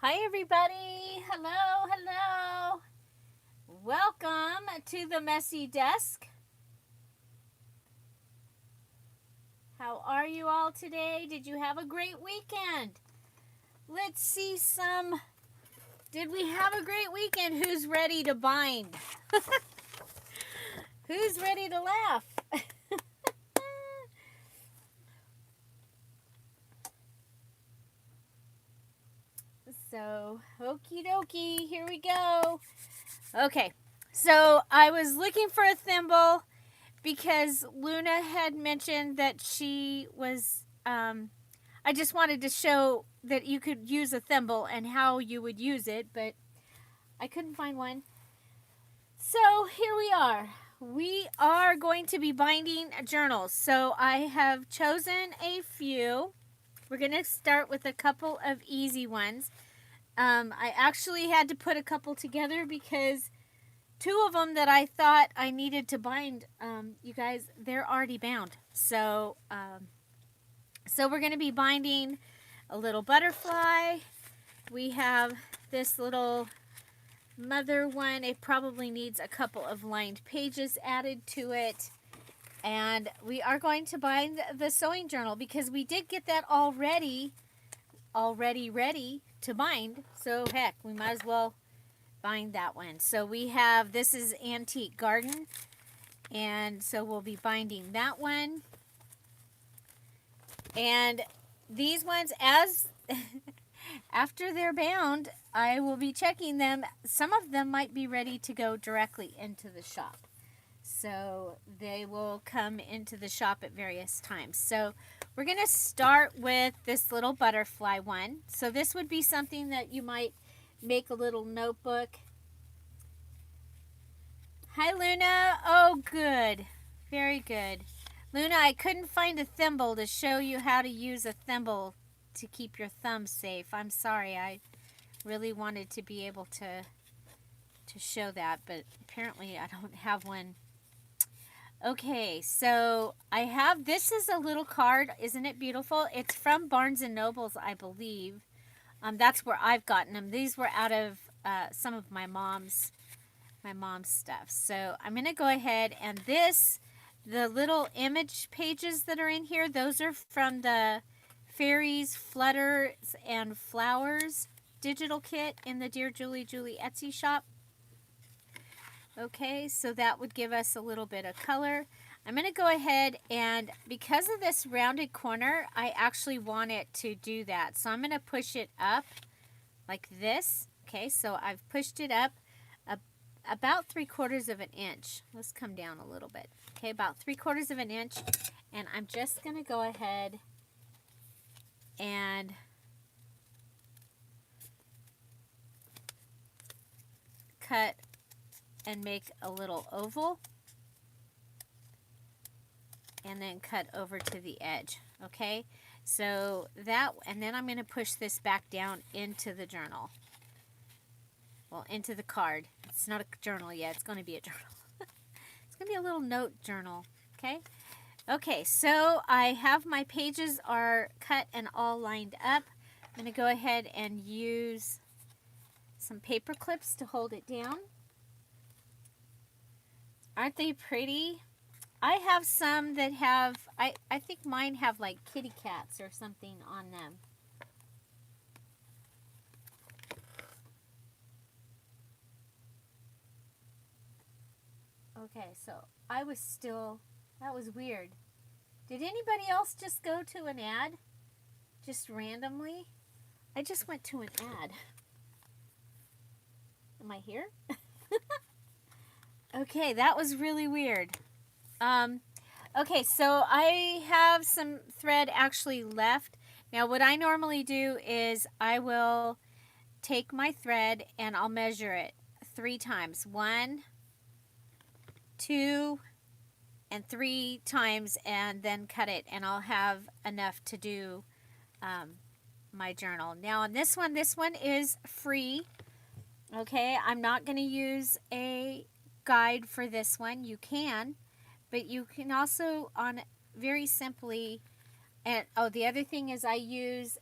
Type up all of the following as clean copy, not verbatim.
Hi, everybody. Hello, hello. Welcome to the Messy Desk. How are you all today? Did you have a great weekend? Let's see some. Did we have a great weekend? Who's ready to bind? Who's ready to laugh? So, okie dokie, here we go. Okay, so I was looking for a thimble because Luna had mentioned that she was. I just wanted to show that you could use a thimble and how you would use it, but I couldn't find one. So here we are. We are going to be binding journals. So I have chosen a few. We're going to start with a couple of easy ones. I actually had to put a couple together because two of them that I thought I needed to bind, you guys, they're already bound. So we're going to be binding a little butterfly. We have this little mother one. It probably needs a couple of lined pages added to it. And we are going to bind the sewing journal because we did get that already ready to bind. So heck, we might as well bind that one. So we have, this is Antique Garden. And so we'll be binding that one. And these ones, as after they're bound, I will be checking them. Some of them might be ready to go directly into the shop. So they will come into the shop at various times. So we're going to start with this little butterfly one. So this would be something that you might make a little notebook. Hi, Luna. Oh, good. Very good. Luna, I couldn't find a thimble to show you how to use a thimble to keep your thumb safe. I'm sorry. I really wanted to be able to show that, but apparently I don't have one. Okay, so I have, this is a little card. Isn't it beautiful? It's from Barnes & Nobles, I believe. That's where I've gotten them. These were out of some of my mom's stuff. So I'm going to go ahead and the little image pages that are in here, those are from the Fairies, Flutters, and Flowers digital kit in the Dear Julie Etsy shop. Okay, so that would give us a little bit of color. I'm going to go ahead and, because of this rounded corner, I actually want it to do that. So I'm going to push it up like this. Okay, so I've pushed it up about 3/4 of an inch. Let's come down a little bit. Okay, about 3/4 of an inch. And I'm just going to go ahead and cut and make a little oval. And then cut over to the edge. Okay, so that, and then I'm going to push this back down into the journal. Well, into the card. It's not a journal yet. It's going to be a journal. It's going to be a little note journal. Okay. Okay, so I have my pages are cut and all lined up. I'm going to go ahead and use some paper clips to hold it down. Aren't they pretty? I have some that have, I think mine have like kitty cats or something on them. Okay, so that was weird. Did anybody else just go to an ad? Just randomly? I just went to an ad. Am I here? Okay, that was really weird. Okay, so I have some thread actually left. Now, what I normally do is I will take my thread and I'll measure it 3 times. 1, 2, and 3 times, and then cut it, and I'll have enough to do my journal. Now on this one is free. Okay, I'm not going to use a guide for this one. You can, but you can also on very simply, and oh, the other thing is I use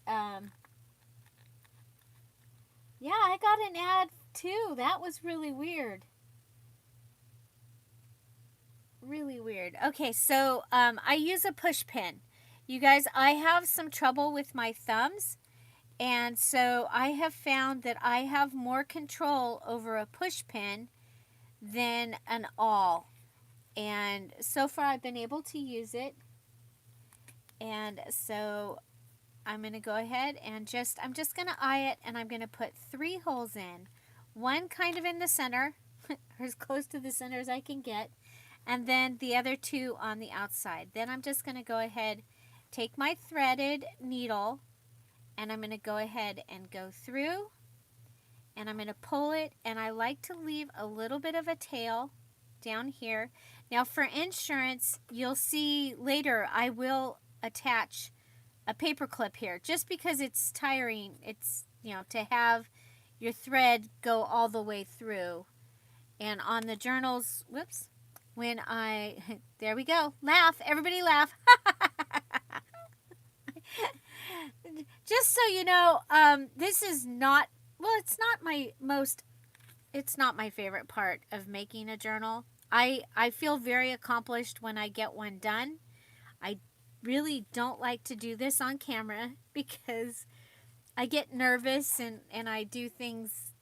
Yeah, I got an ad too. That was really weird. Really weird. Okay, so I use a push pin. You guys, I have some trouble with my thumbs, and so I have found that I have more control over a push pin than an awl. And so far I've been able to use it. And so I'm going to go ahead and I'm just going to eye it, and I'm going to put 3 holes in. One kind of in the center, or as close to the center as I can get, and then the other 2 on the outside. Then I'm just going to go ahead, take my threaded needle, and I'm going to go ahead and go through, and I'm going to pull it, and I like to leave a little bit of a tail down here. Now for insurance, you'll see later I will attach a paper clip here, just because it's tiring. It's, to have your thread go all the way through. And on the journals, whoops, there we go, laugh, everybody laugh. Just so you know, this is not, well, it's not my favorite part of making a journal. I feel very accomplished when I get one done. I really don't like to do this on camera because I get nervous and I do things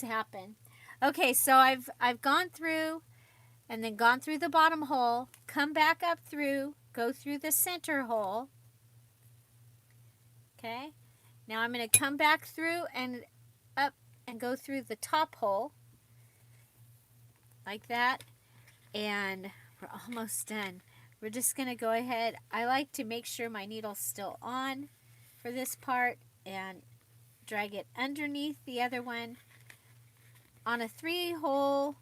happen. Okay, so I've gone through and then gone through the bottom hole, come back up through, go through the center hole. Okay, now I'm going to come back through and up and go through the top hole like that, and we're almost done. We're just going to go ahead. I like to make sure my needle's still on for this part and drag it underneath the other one on a 3-hole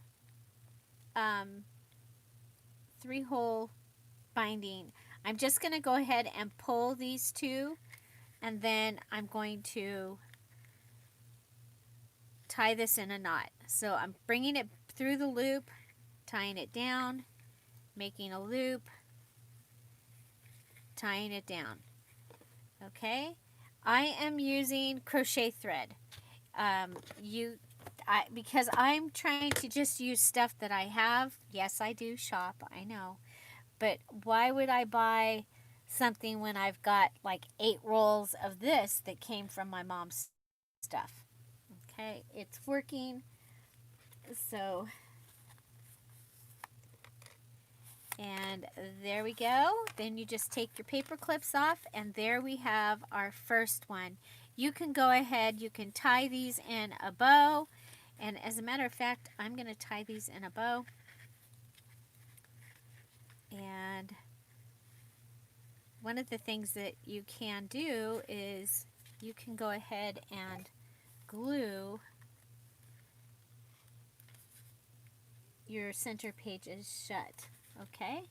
binding. I'm just going to go ahead and pull these 2, and then I'm going to tie this in a knot. So I'm bringing it through the loop, tying it down, making a loop, tying it down. Okay, I am using crochet thread. Because I'm trying to just use stuff that I have. Yes, I do shop, I know. But why would I buy something when I've got like 8 rolls of this that came from my mom's stuff? Okay, it's working. So, and there we go. Then you just take your paper clips off, and there we have our first one. You can go ahead, you can tie these in a bow. And as a matter of fact, I'm going to tie these in a bow. And one of the things that you can do is you can go ahead and glue your center pages shut. Okay?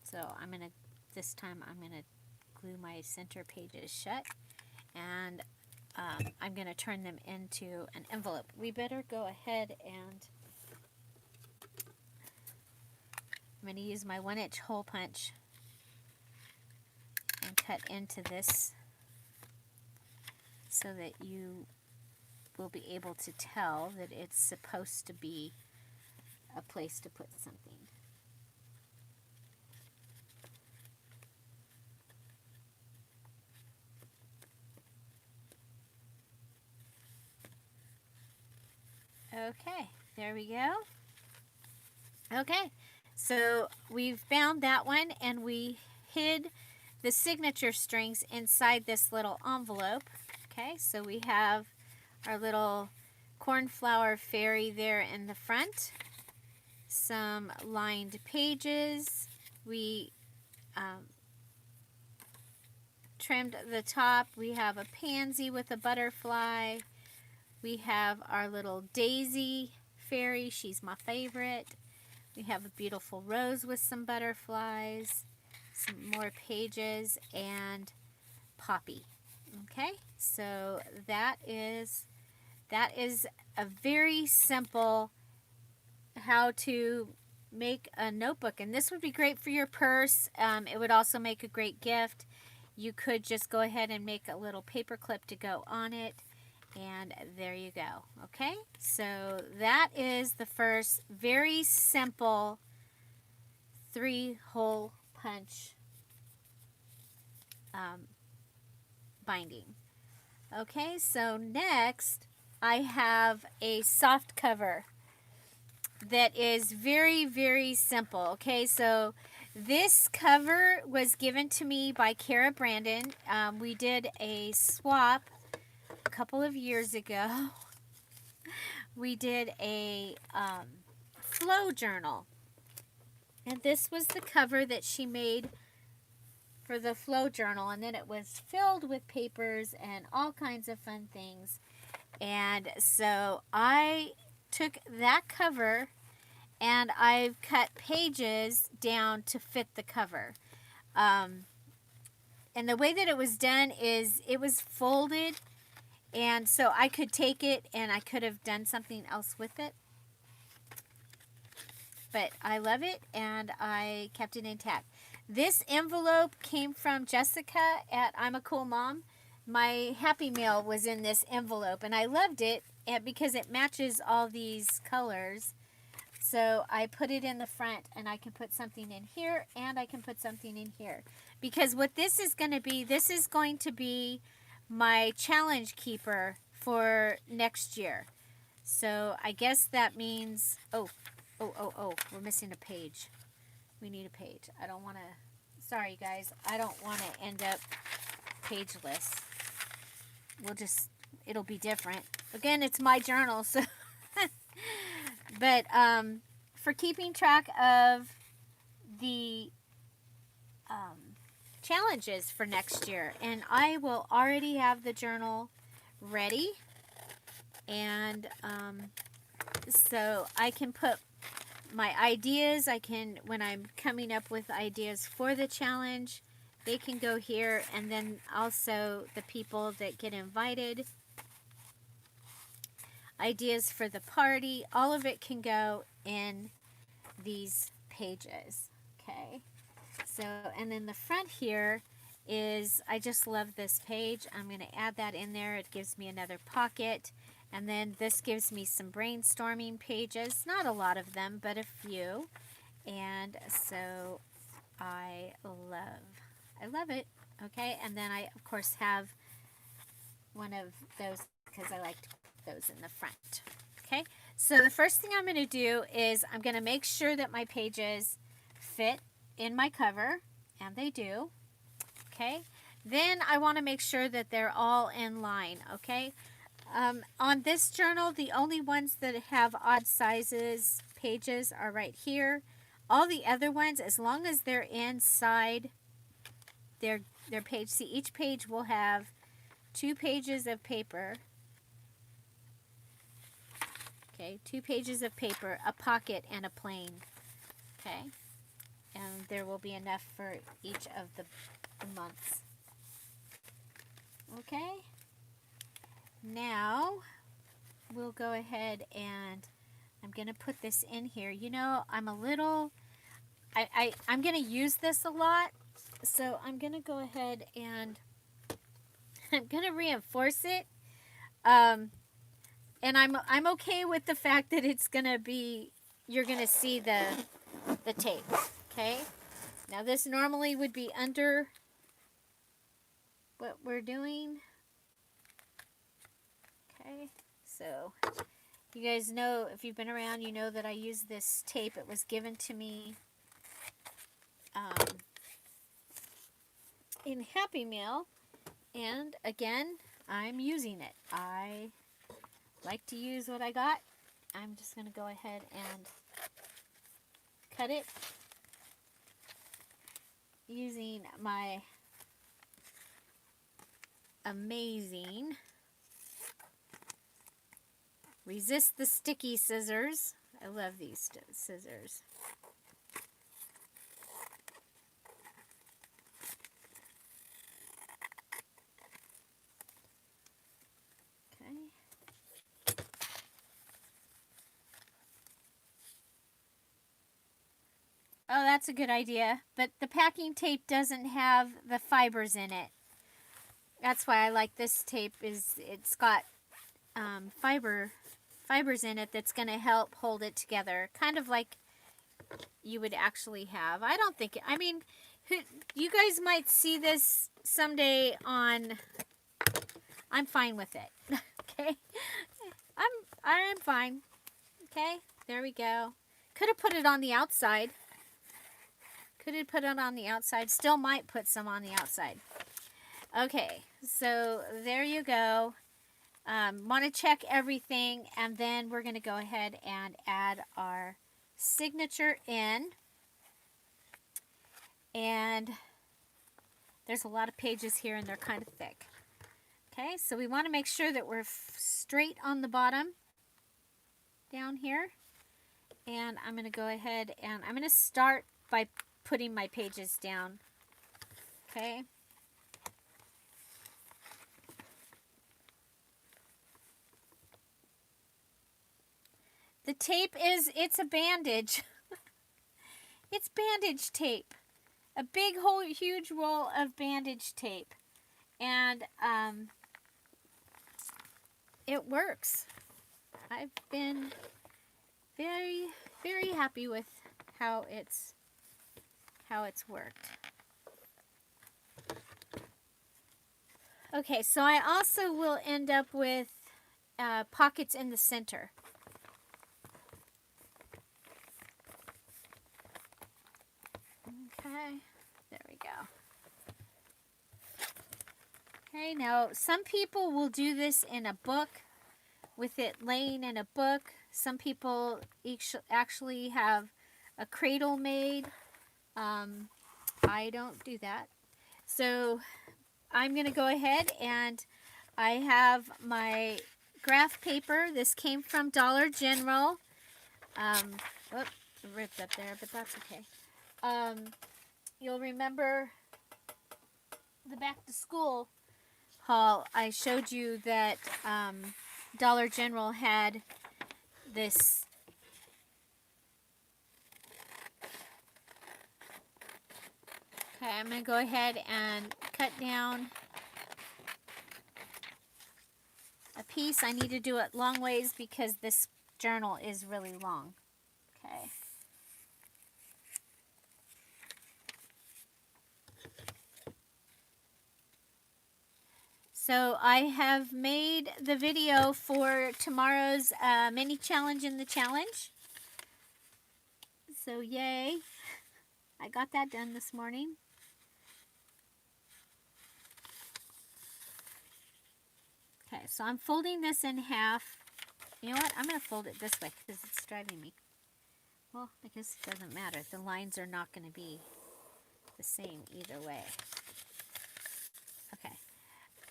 So this time I'm going to glue my center pages shut. And I'm going to turn them into an envelope. We better go ahead and I'm going to use my 1-inch hole punch and cut into this so that you will be able to tell that it's supposed to be a place to put something. Okay, there we go. Okay, so we've bound that one, and we hid the signature strings inside this little envelope. Okay, so we have our little cornflower fairy there in the front, some lined pages. We trimmed the top. We have a pansy with a butterfly. We have our little daisy fairy. She's my favorite. We have a beautiful rose with some butterflies, some more pages, and poppy. Okay, so that is a very simple how to make a notebook, and this would be great for your purse. It would also make a great gift. you could just go ahead and make a little paper clip to go on it. And there you go. Okay, so that is the first very simple 3-hole punch binding. Okay, so next I have a soft cover that is very, very simple. Okay, so this cover was given to me by Kara Brandon. We did a swap a couple of years ago. We did a flow journal. And this was the cover that she made for the flow journal. And then it was filled with papers and all kinds of fun things. And so I took that cover and I've cut pages down to fit the cover. And the way that it was done is it was folded, and so I could take it and I could have done something else with it. But I love it and I kept it intact. This envelope came from Jessica at I'm a Cool Mom. My Happy Mail was in this envelope and I loved it because it matches all these colors. So I put it in the front, and I can put something in here and I can put something in here. Because what this is going to be my challenge keeper for next year. So I guess that means, we're missing a page. We need a page. I don't want to, sorry guys, I don't want to end up pageless. It'll be different. Again, it's my journal, so. But for keeping track of the challenges for next year, and I will already have the journal ready, and so I can put my ideas, when I'm coming up with ideas for the challenge, they can go here, and then also the people that get invited, ideas for the party, all of it can go in these pages. Okay, so, and then the front here is, I just love this page. I'm going to add that in there. It gives me another pocket, and then this gives me some brainstorming pages, not a lot of them, but a few. And so I love it. Okay, and then I of course have one of those because I like to put those in the front. Okay, so the first thing I'm going to do is I'm going to make sure that my pages fit in my cover, and they do. Okay, then I want to make sure that they're all in line. Okay, on this journal, the only ones that have odd sizes pages are right here. All the other ones, as long as they're inside their page, see, each page will have 2 pages of paper. Okay, 2 pages of paper, a pocket, and a plane. Okay, and there will be enough for each of the months. Okay, now we'll go ahead and I'm going to put this in here. You know, I'm going to use this a lot, so I'm going to go ahead and I'm going to reinforce it. And I'm okay with the fact that it's going to be, you're going to see the tape. Okay, now this normally would be under what we're doing. Okay, so you guys know, if you've been around, you know that I use this tape. It was given to me in Happy Meal, and again, I'm using it. I like to use what I got. I'm just going to go ahead and cut it using my amazing Resist the Sticky scissors. I love these scissors. Okay. Oh, that's a good idea. But the packing tape doesn't have the fibers in it. That's why I like this tape. It's got fibers in it that's going to help hold it together, kind of like you would actually have. I don't think. I mean, you guys might see this someday on. I'm fine with it. Okay, I'm fine. Okay, there we go. Could have put it on the outside. Could have put it on the outside. Still might put some on the outside. Okay, so there you go. Want to check everything, and then we're going to go ahead and add our signature in. And there's a lot of pages here, and they're kind of thick. Okay, so we want to make sure that we're straight on the bottom down here. And I'm going to go ahead and I'm going to start by putting my pages down. Okay. The tape it's a bandage. It's bandage tape. A big, whole, huge roll of bandage tape. And it works. I've been very, very happy with how it's worked. Okay, so I also will end up with pockets in the center. Okay, there we go. Okay, now some people will do this in a book, with it laying in a book. Some people actually have a cradle made. I don't do that. So I'm going to go ahead and I have my graph paper. This came from Dollar General. Oops, ripped up there, but that's okay. You'll remember the back to school haul. I showed you that Dollar General had this okay, I'm going to go ahead and cut down a piece. I need to do it long ways because this journal is really long. Okay. So I have made the video for tomorrow's mini challenge in the challenge. So yay. I got that done this morning. Okay, so I'm folding this in half. You know what? I'm going to fold it this way because it's driving me. Well, I guess it doesn't matter. The lines are not going to be the same either way. Okay.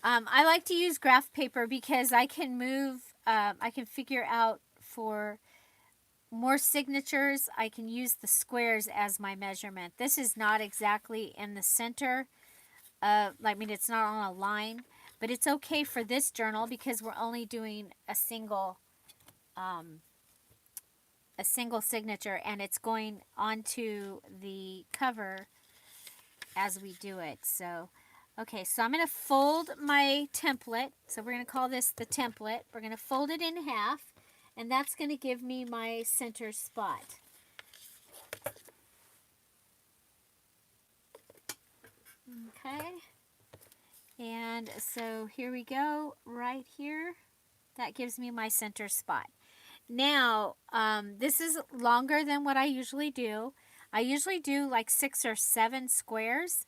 I like to use graph paper because I can move, I can figure out for more signatures, I can use the squares as my measurement. This is not exactly in the center. I mean, it's not on a line, but it's okay for this journal because we're only doing a single signature, and it's going onto the cover as we do it. So, okay, so I'm going to fold my template. So we're going to call this the template. We're going to fold it in half, and that's going to give me my center spot. Okay, and so here we go, right here. That gives me my center spot. Now, this is longer than what I usually do. I usually do like 6 or 7 squares,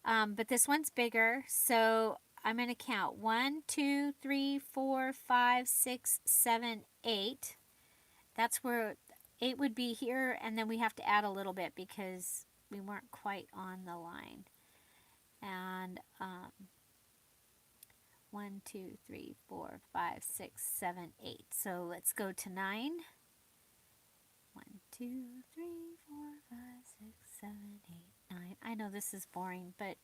but this one's bigger, so I'm going to count 1, 2, 3, 4, 5, 6, 7, 8. That's where 8 would be here, and then we have to add a little bit because we weren't quite on the line. And 1, 2, 3, 4, 5, 6, 7, 8. So let's go to 9. 1, 2, 3, 4, 5, 6, 7, 8, 9. I know this is boring, but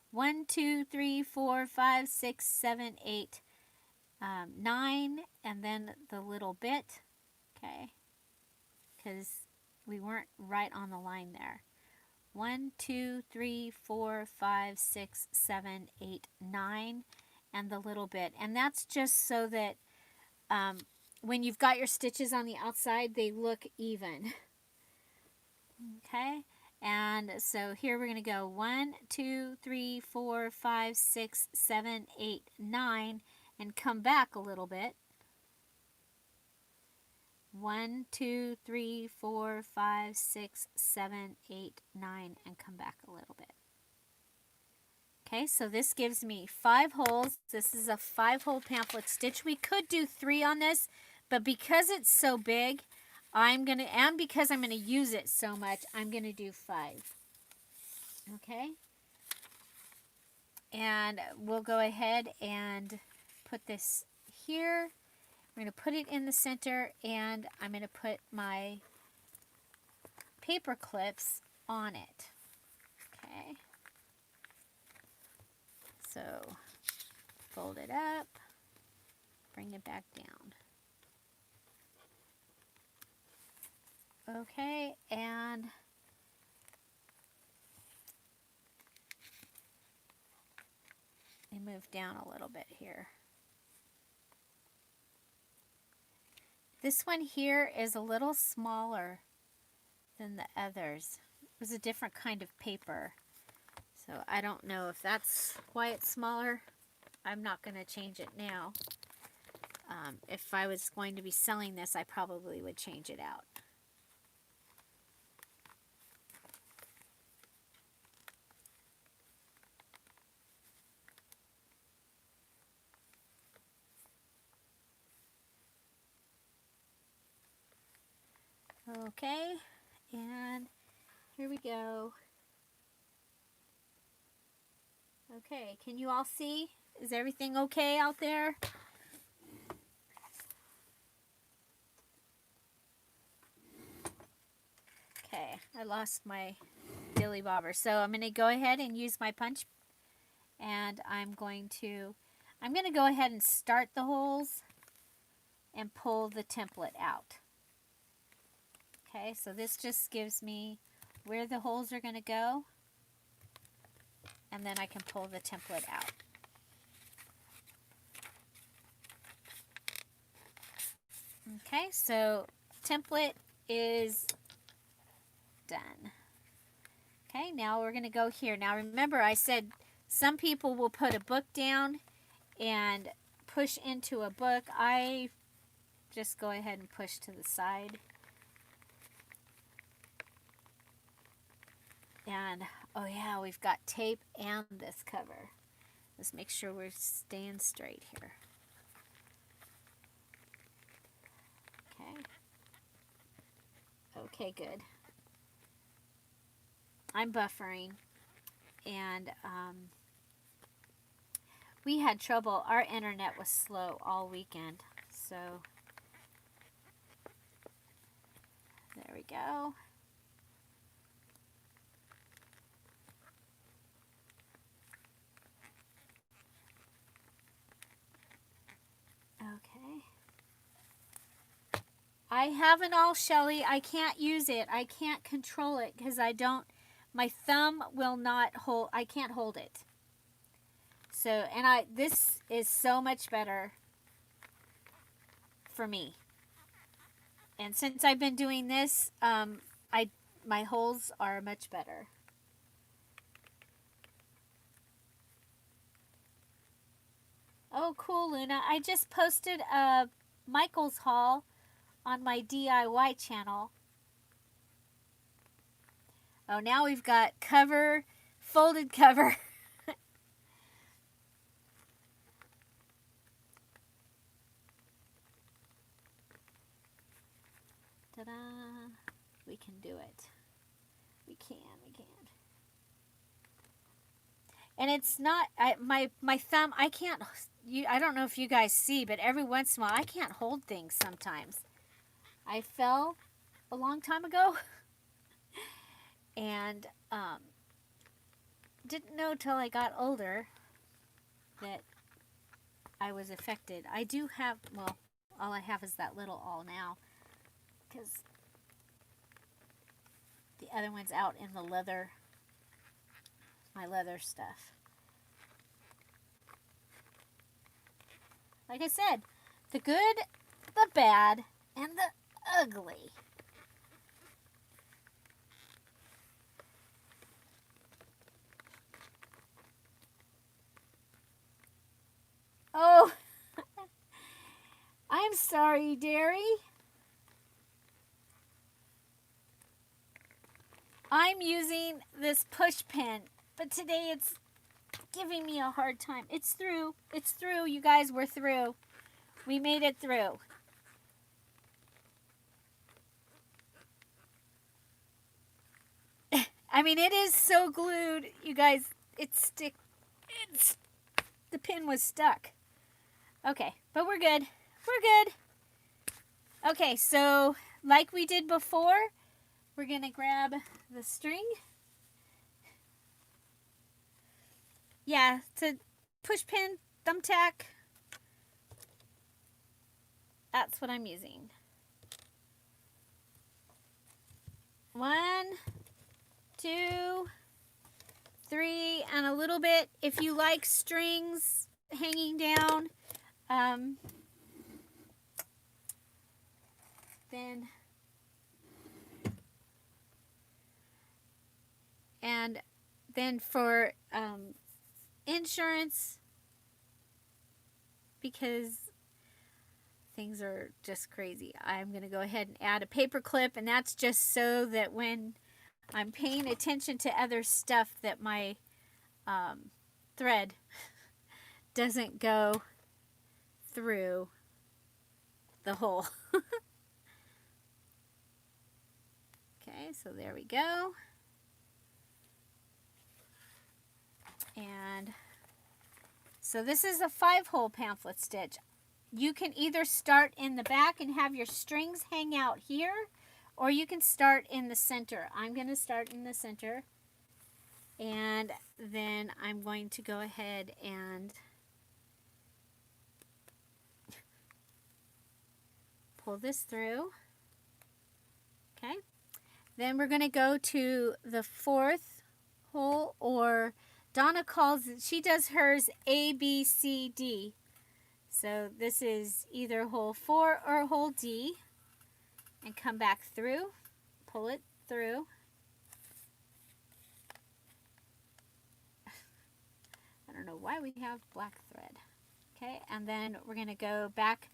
1, 2, 3, 4, 5, 6, 7, 8, 9, and then the little bit, okay, because we weren't right on the line there. 1, 2, 3, 4, 5, 6, 7, 8, 9, and the little bit. And that's just so that when you've got your stitches on the outside, they look even. Okay, and so here we're going to go 1, 2, 3, 4, 5, 6, 7, 8, 9, and come back a little bit. 1, 2, 3, 4, 5, 6, 7, 8, 9, and come back a little bit. Okay, so this gives me 5 holes. This is a 5-hole pamphlet stitch. We could do 3 on this, but because it's so big, and because I'm gonna use it so much, I'm gonna do 5. Okay, and we'll go ahead and put this here. I'm gonna put it in the center, and I'm gonna put my paper clips on it. Okay, so fold it up, bring it back down. Okay, and move down a little bit here. This one here is a little smaller than the others. It was a different kind of paper. So I don't know if that's why it's smaller. I'm not going to change it now. If I was going to be selling this, I probably would change it out. Okay, and here we go. Okay, can you all see? Is everything okay out there? Okay, I lost my dilly bobber. So I'm going to go ahead and use my punch, and I'm going to go ahead and start the holes and pull the template out. Okay, so this just gives me where the holes are going to go, and then I can pull the template out. Okay, so template is done. Okay, now we're going to go here. Now remember, I said some people will put a book down and push into a book. I just go ahead and push to the side. And, oh yeah, we've got tape and this cover. Let's make sure we're staying straight here. Okay. Okay, good. I'm buffering. And we had trouble. Our internet was slow all weekend. So, there we go. Okay. I have an all Shelly. I can't use it. I can't control it because my thumb will not hold, I can't hold it. So, and this is so much better for me. And since I've been doing this, my holes are much better. Oh, cool, Luna. I just posted a Michael's haul on my DIY channel. Oh, now we've got cover, folded cover. Ta-da! We can do it. We can. And it's not, my thumb, I can't, I don't know if you guys see, but every once in a while, I can't hold things sometimes. I fell a long time ago, and didn't know till I got older that I was affected. I do have, well, all I have is that little awl now, because the other one's out in the leather my leather stuff. Like I said, the good, the bad, and the ugly. Oh, I'm sorry, Derry. I'm using this push pin, but today it's giving me a hard time. It's through. It's through. You guys, we're through. We made it through. I mean, it is so glued, you guys. It's the pin was stuck. Okay, but we're good. We're good. Okay, so like we did before, we're gonna grab the string. Yeah, it's a push pin, thumbtack. That's what I'm using. 1, 2, 3, and a little bit. If you like strings hanging down, then for insurance, because things are just crazy, I'm going to go ahead and add a paper clip, and that's just so that when I'm paying attention to other stuff that my thread doesn't go through the hole. Okay, so there we go. And so this is a 5-hole pamphlet stitch. You can either start in the back and have your strings hang out here, or you can start in the center. I'm going to start in the center, and then I'm going to go ahead and pull this through. Okay. Then we're going to go to the 4th hole, or Donna calls it, she does hers A, B, C, D. So this is either hole 4 or hole D. And come back through, pull it through. I don't know why we have black thread. Okay, and then we're going to go back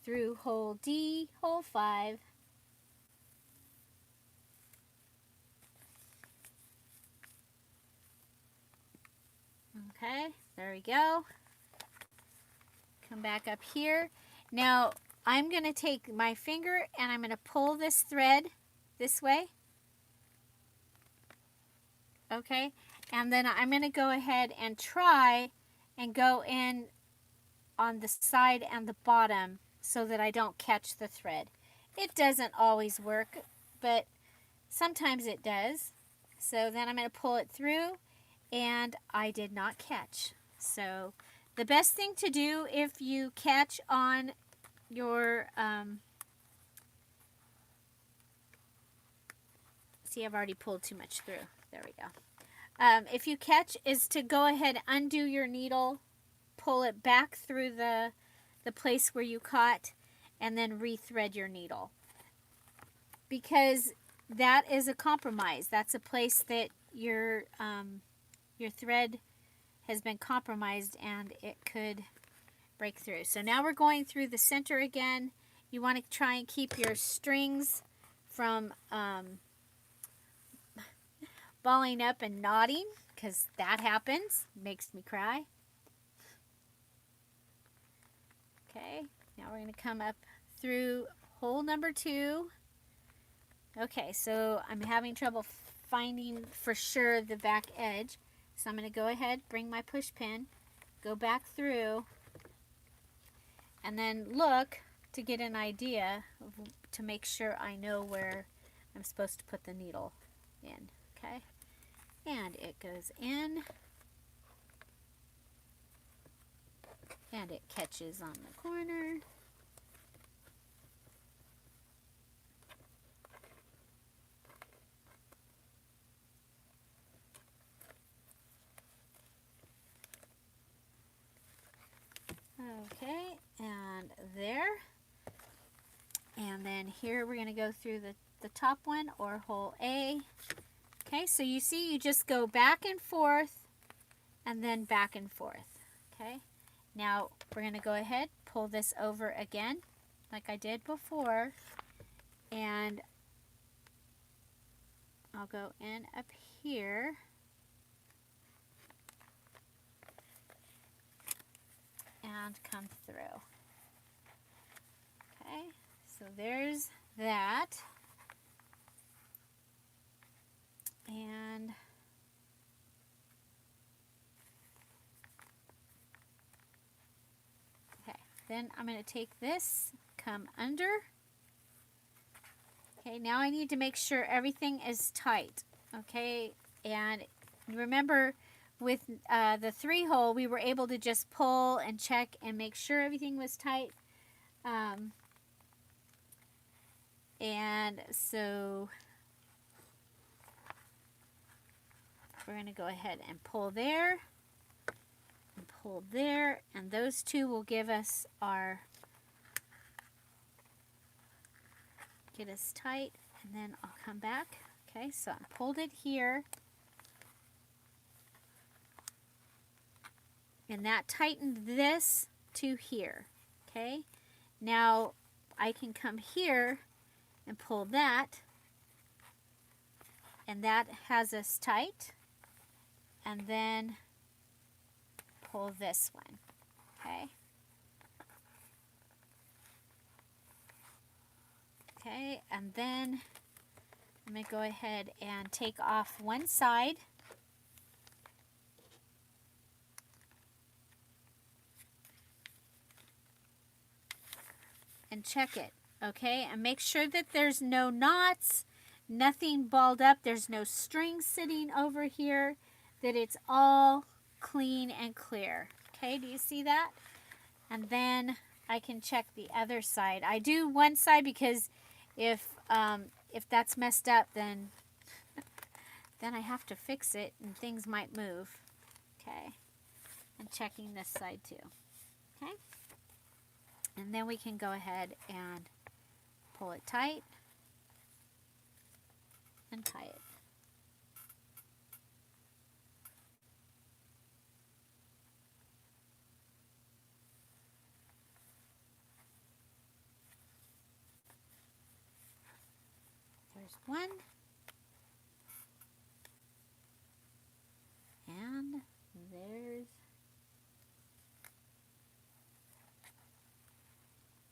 through hole D, hole 5. Okay, there we go. Come back up here. Now, I'm going to take my finger and I'm going to pull this thread this way. Okay, and then I'm going to go ahead and try and go in on the side and the bottom so that I don't catch the thread. It doesn't always work, but sometimes it does. So then I'm going to pull it through, and I did not catch. So the best thing to do if you catch on your, see, I've already pulled too much through. There we go. If you catch, is to go ahead, undo your needle, pull it back through the place where you caught, and then rethread your needle. Because that is a compromise. That's a place that your thread has been compromised and it could break through. So now we're going through the center again. You want to try and keep your strings from balling up and knotting, because that happens. Makes me cry. Okay, now we're going to come up through hole number 2. Okay, so I'm having trouble finding for sure the back edge. So I'm going to go ahead, bring my push pin, go back through, and then look to get an idea to make sure I know where I'm supposed to put the needle in. Okay, and it goes in, and it catches on the corner. Okay, and there. And then here we're going to go through the top one, or hole A. Okay, so you see you just go back and forth and then back and forth. Okay, now we're going to go ahead, pull this over again like I did before, and I'll go in up here. And come through. Okay, so there's that. And okay, then I'm going to take this, come under. Okay, now I need to make sure everything is tight. Okay, and remember with the 3-hole, we were able to just pull and check and make sure everything was tight. And so we're going to go ahead and pull there and pull there, and those two will give us get us tight, and then I'll come back. Okay, so I pulled it here, and that tightened this to here. Okay, now I can come here and pull that, and that has us tight, and then pull this one. Okay. Okay, and then I'm going to go ahead and take off one side. And check it, okay? And make sure that there's no knots, nothing balled up, there's no string sitting over here, that it's all clean and clear. Okay, do you see that? And then I can check the other side. I do one side because if that's messed up, then I have to fix it and things might move. Okay, and checking this side too. Okay. And then we can go ahead and pull it tight and tie it. There's one. And there's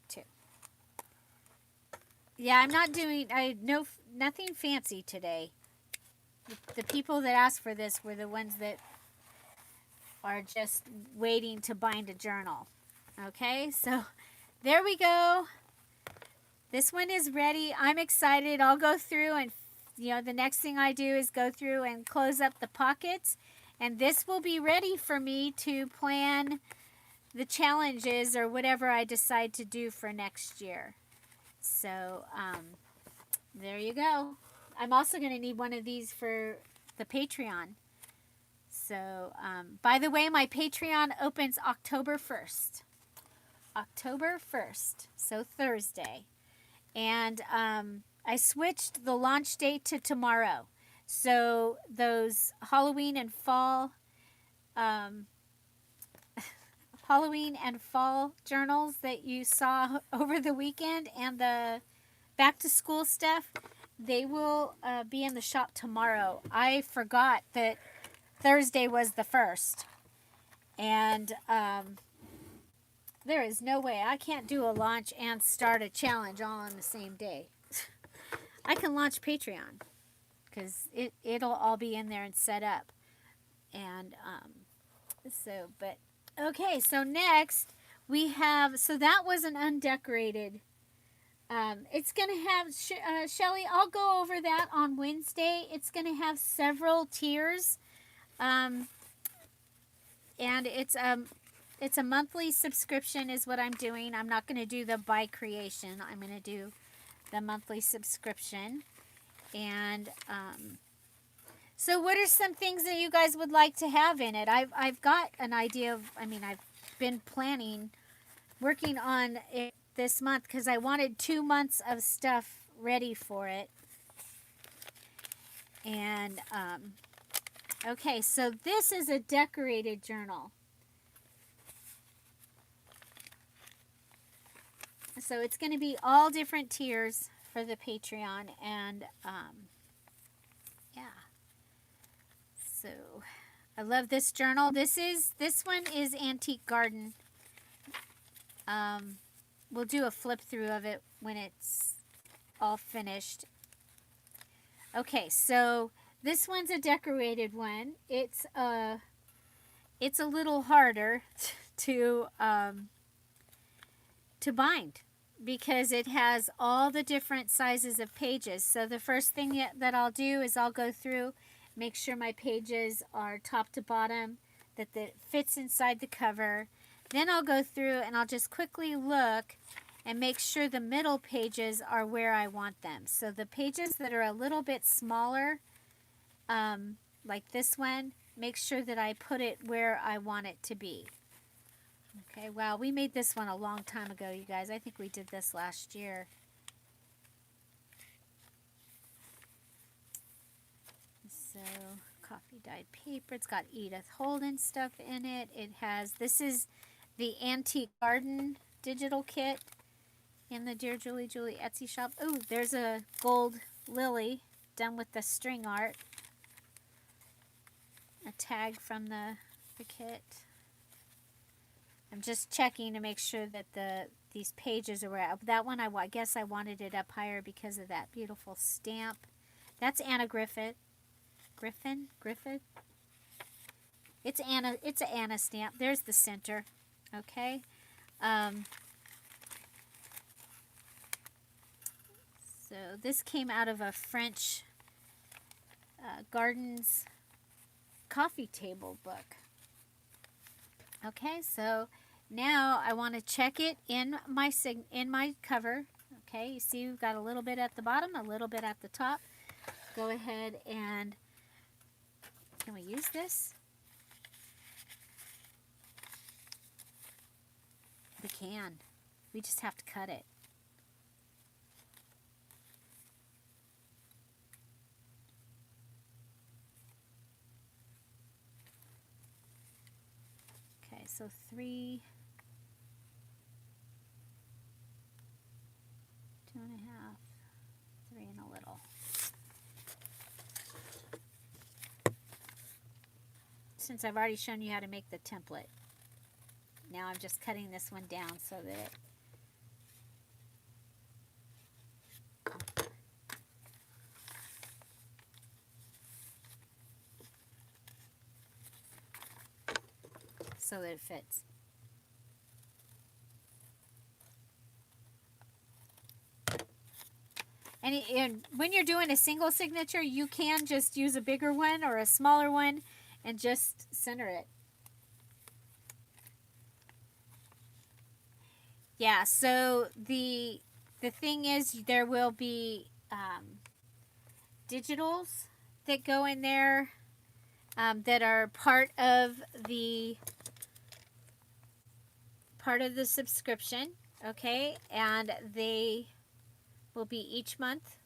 two. Yeah, I'm not doing, nothing fancy today. The people that asked for this were the ones that are just waiting to bind a journal. Okay, so there we go. This one is ready. I'm excited. I'll go through and, the next thing I do is go through and close up the pockets. And this will be ready for me to plan the challenges or whatever I decide to do for next year. So, there you go. I'm also going to need one of these for the Patreon. So, by the way, my Patreon opens October 1st. October 1st, so Thursday. And I switched the launch date to tomorrow. So those Halloween and fall journals that you saw over the weekend and the back to school stuff, they will be in the shop tomorrow. I forgot that Thursday was the 1st. And there is no way. I can't do a launch and start a challenge all on the same day. I can launch Patreon because it'll all be in there and set up. And okay, so next we have, so that was an undecorated. It's going to have, Shelly, I'll go over that on Wednesday. It's going to have several tiers. And it's a monthly subscription is what I'm doing. I'm not going to do the by creation. I'm going to do the monthly subscription. And so what are some things that you guys would like to have in it? I've got an idea of, I've been planning working on it this month because I wanted 2 months of stuff ready for it. And, okay, so this is a decorated journal. So it's going to be all different tiers for the Patreon. And, yeah. So I love this journal. This one is Antique Garden. We'll do a flip through of it when it's all finished. Okay, so this one's a decorated one. It's a little harder to bind because it has all the different sizes of pages. So the first thing that I'll do is I'll go through, make sure my pages are top to bottom, that it fits inside the cover. Then I'll go through and I'll just quickly look and make sure the middle pages are where I want them. So the pages that are a little bit smaller, like this one, make sure that I put it where I want it to be. Okay, wow, we made this one a long time ago, you guys. I think we did this last year. So, coffee dyed paper. It's got Edith Holden stuff in it. It has, this is the Antique Garden digital kit in the Dear Julie Etsy shop. Oh, there's a gold lily done with the string art. A tag from the kit. I'm just checking to make sure that these pages are where that one. I guess I wanted it up higher because of that beautiful stamp. That's Anna Griffith. Griffith. It's Anna. It's an Anna stamp. There's the center. Okay. So this came out of a French Gardens coffee table book. Okay, so now I want to check it in my cover. Okay, you see we've got a little bit at the bottom, a little bit at the top. Go ahead and, can we use this? We can. We just have to cut it. Okay, so 3, 2.5, 3 and a little. Since I've already shown you how to make the template, now I'm just cutting this one down so that it fits. And when you're doing a single signature, you can just use a bigger one or a smaller one and just center it. Yeah, so the thing is, there will be digitals that go in there that are part of the subscription, okay? And they will be each month.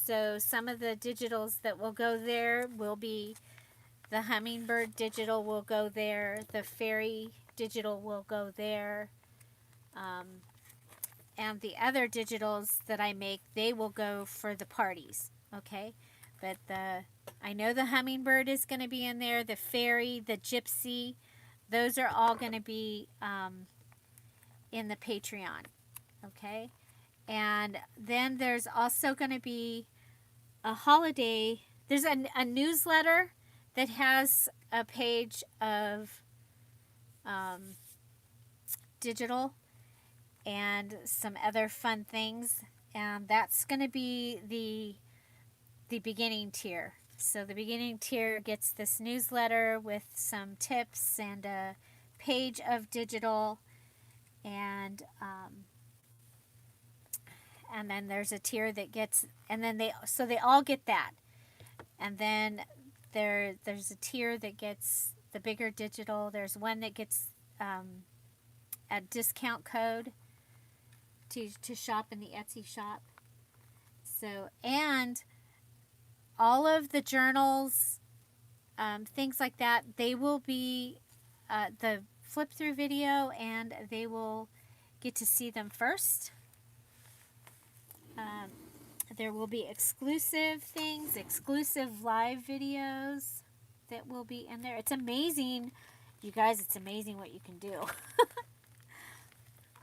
So some of the digitals that will go there will be the hummingbird digital will go there, the fairy digital will go there, and the other digitals that I make, they will go for the parties, okay? But I know the hummingbird is going to be in there, the fairy, the gypsy, those are all going to be in the Patreon, okay? And then there's also going to be a holiday, there's a newsletter that has a page of digital and some other fun things, and that's going to be the beginning tier. So the beginning tier gets this newsletter with some tips and a page of digital, and then there's a tier that gets, and then they all get that, and then there's a tier that gets the bigger digital. There's one that gets a discount code to shop in the Etsy shop. So, and all of the journals, things like that, they will be the flip through video, and they will get to see them first. There will be exclusive things, exclusive live videos that will be in there. It's amazing, you guys, it's amazing what you can do.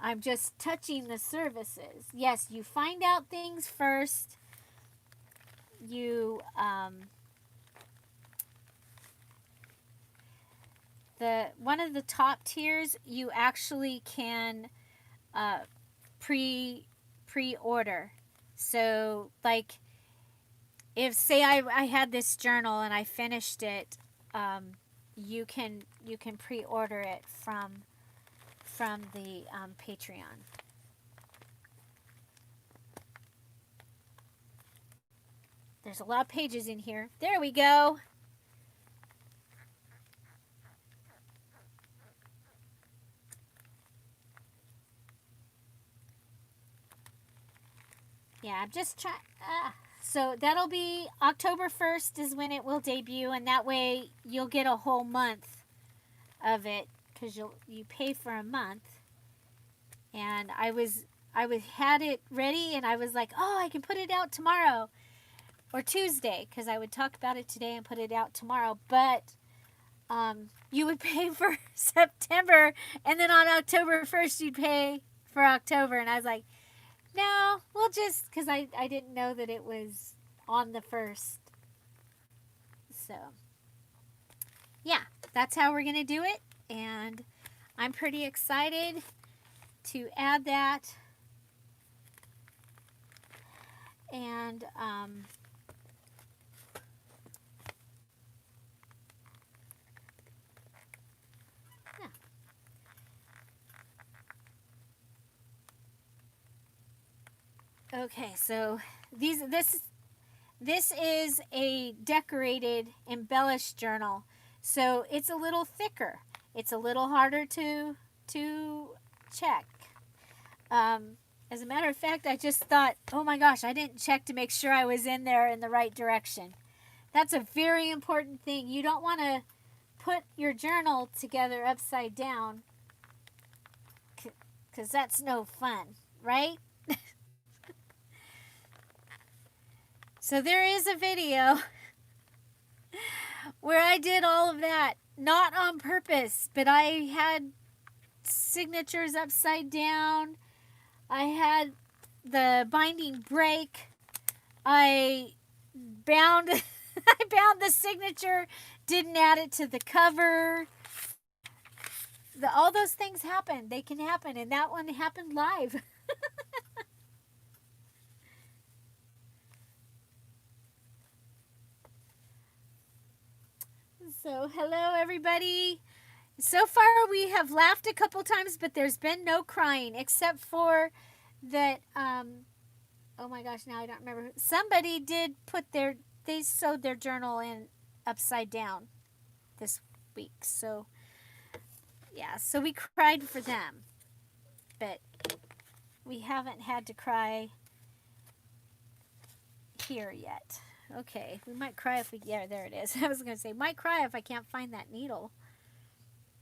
I'm just touching the services. Yes, you find out things first. You, one of the top tiers, you actually can pre-order. So, like, if say I had this journal and I finished it, you can pre-order it from the Patreon. There's a lot of pages in here. There we go. Yeah, I'm just trying. So that'll be October 1st is when it will debut, and that way you'll get a whole month of it, because you pay for a month. And I had it ready, and I was like, oh, I can put it out tomorrow or Tuesday, because I would talk about it today and put it out tomorrow. But you would pay for September, and then on October 1st you'd pay for October, and I was like, no, we'll just, because I didn't know that it was on the 1st. So, yeah, that's how we're going to do it. And I'm pretty excited to add that. And, yeah. Okay, so this is a decorated embellished journal, so it's a little thicker. It's a little harder to check. As a matter of fact, I just thought, oh my gosh, I didn't check to make sure I was in there in the right direction. That's a very important thing. You don't want to put your journal together upside down, because that's no fun, right? So there is a video where I did all of that, not on purpose, but I had signatures upside down. I had the binding break. I bound I bound the signature, didn't add it to the cover. All those things happen. They can happen, and that one happened live. So, hello everybody. So far we have laughed a couple times, but there's been no crying, except for that, oh my gosh, now I don't remember. Somebody did they sewed their journal in upside down this week. So, yeah, so we cried for them. But we haven't had to cry here yet. Okay, we might cry if we, yeah, there it is. I was going to say, might cry if I can't find that needle.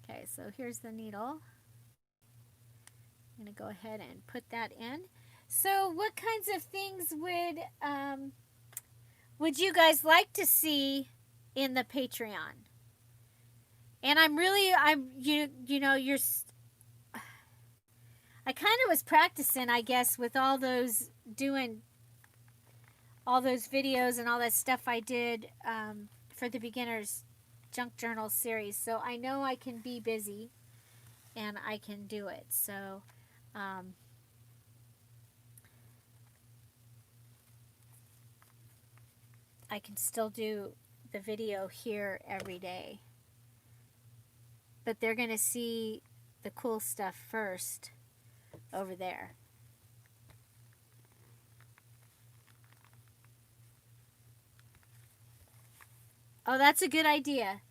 Okay, so here's the needle. I'm going to go ahead and put that in. So what kinds of things would you guys like to see in the Patreon? And I kind of was practicing, I guess, with all those, doing all those videos and all that stuff I did for the beginners junk journal series. So I know I can be busy and I can do it. So I can still do the video here every day. But they're going to see the cool stuff first over there. Oh, that's a good idea.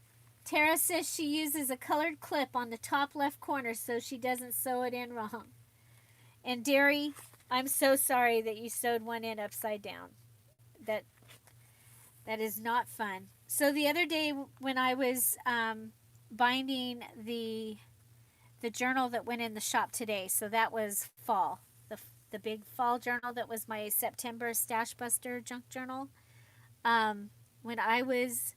Tara says she uses a colored clip on the top left corner so she doesn't sew it in wrong. And Derry, I'm so sorry that you sewed one in upside down. That that is not fun. So the other day when I was binding the journal that went in the shop today, so that was fall, the big fall journal that was my September Stash Buster junk journal. When I was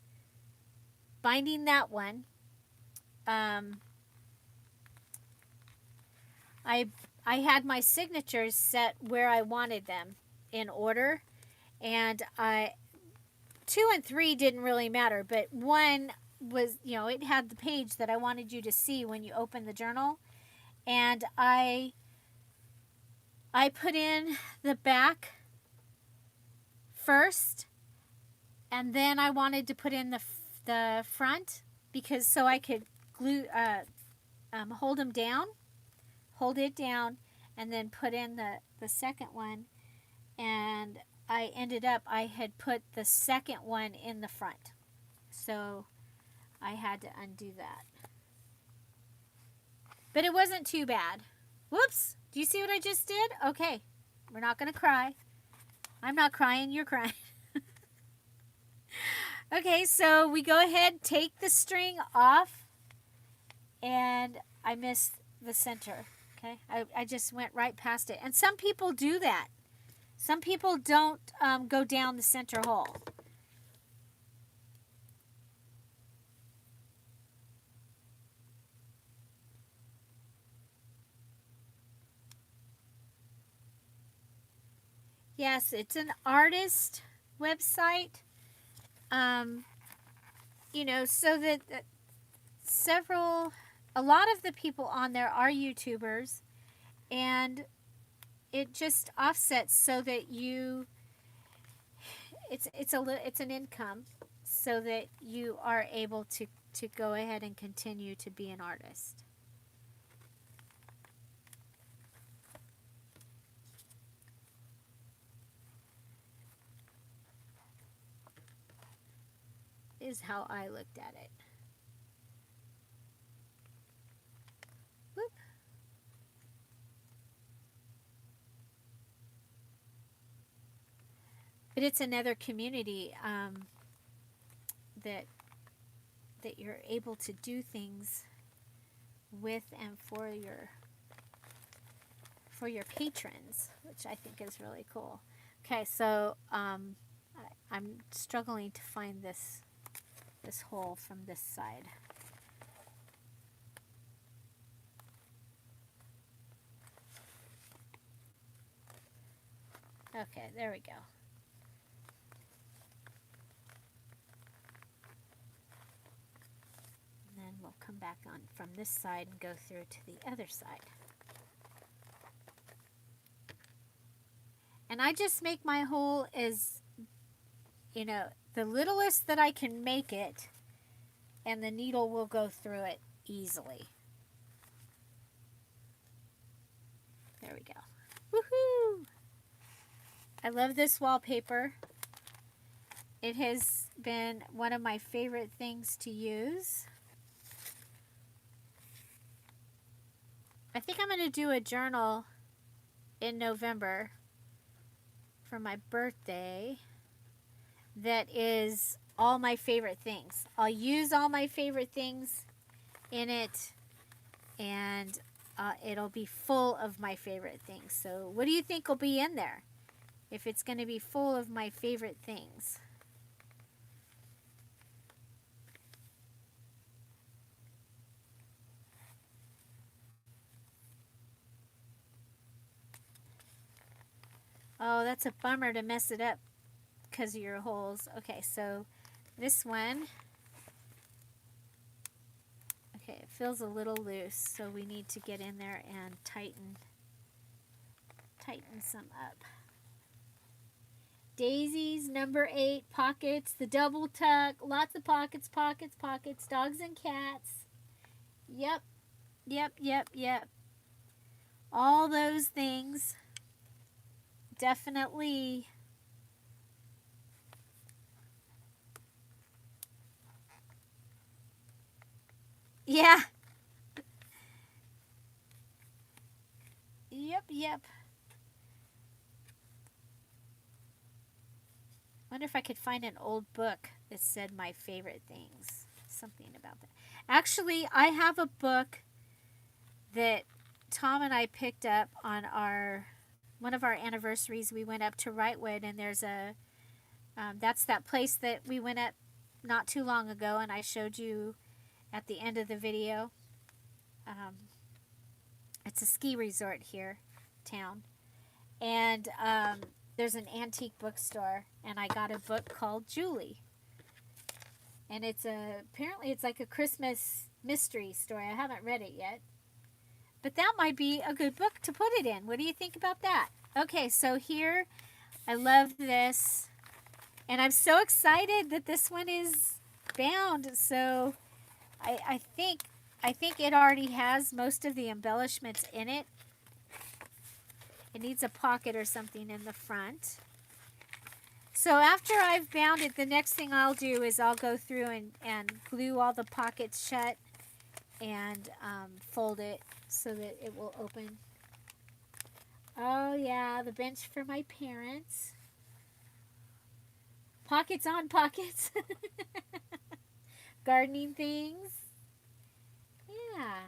binding that one, I had my signatures set where I wanted them in order, and 2 and 3 didn't really matter, but 1 was, it had the page that I wanted you to see when you open the journal, and I put in the back first, and then I wanted to put in the front, because so I could glue hold it down, and then put in the second one, and I had put the second one in the front, so I had to undo that. But it wasn't too bad. Whoops! Do you see what I just did? Okay, we're not going to cry. I'm not crying, you're crying. Okay, so we go ahead, take the string off, and I missed the center. Okay, I just went right past it. And some people do that. Some people don't go down the center hole. Yes, it's an artist website. So that a lot of the people on there are YouTubers, and it just offsets so that it's an income, so that you are able to go ahead and continue to be an artist. Is how I looked at it. Whoop. But it's another community that you're able to do things with and for your patrons, which I think is really cool. Okay, so I'm struggling to find this hole from this side. Okay, there we go. And then we'll come back on from this side and go through to the other side. And I just make my hole as, the littlest that I can make it, and the needle will go through it easily. There we go. Woohoo! I love this wallpaper. It has been one of my favorite things to use. I think I'm going to do a journal in November for my birthday that is all my favorite things. I'll use all my favorite things in it, and it'll be full of my favorite things. So what do you think will be in there if it's going to be full of my favorite things? Oh, that's a bummer to mess it up because of your holes. Okay, so this one, okay, it feels a little loose, so we need to get in there and tighten some up. Daisies, number 8, pockets, the double tuck, lots of pockets, pockets, pockets, dogs and cats. Yep. All those things. Definitely Yeah. Yep, yep. Wonder if I could find an old book that said my favorite things. Something about that. Actually, I have a book that Tom and I picked up on our one of our anniversaries. We went up to Wrightwood, and there's a that's that place that we went up not too long ago, and I showed you at the end of the video. Um, it's a ski resort here, town, and there's an antique bookstore, and I got a book called Julie, and apparently it's like a Christmas mystery story. I haven't read it yet, but that might be a good book to put it in. What do you think about that? Okay, so here, I love this, and I'm so excited that this one is bound. So I think it already has most of the embellishments in it. It needs a pocket or something in the front. So after I've bound it, the next thing I'll do is I'll go through and glue all the pockets shut and fold it so that it will open. Oh yeah, the bench for my parents. Pockets on pockets. Gardening things. Yeah.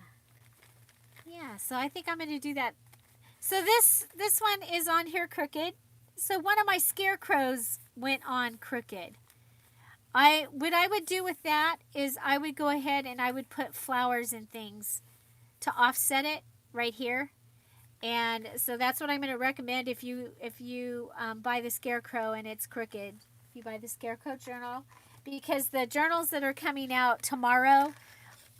Yeah, so I think I'm going to do that. So this one is on here crooked. So one of my scarecrows went on crooked. What I would do with that is I would go ahead and I would put flowers and things to offset it right here. And so that's what I'm going to recommend if you buy the scarecrow and it's crooked. If you buy the scarecrow journal, because the journals that are coming out tomorrow,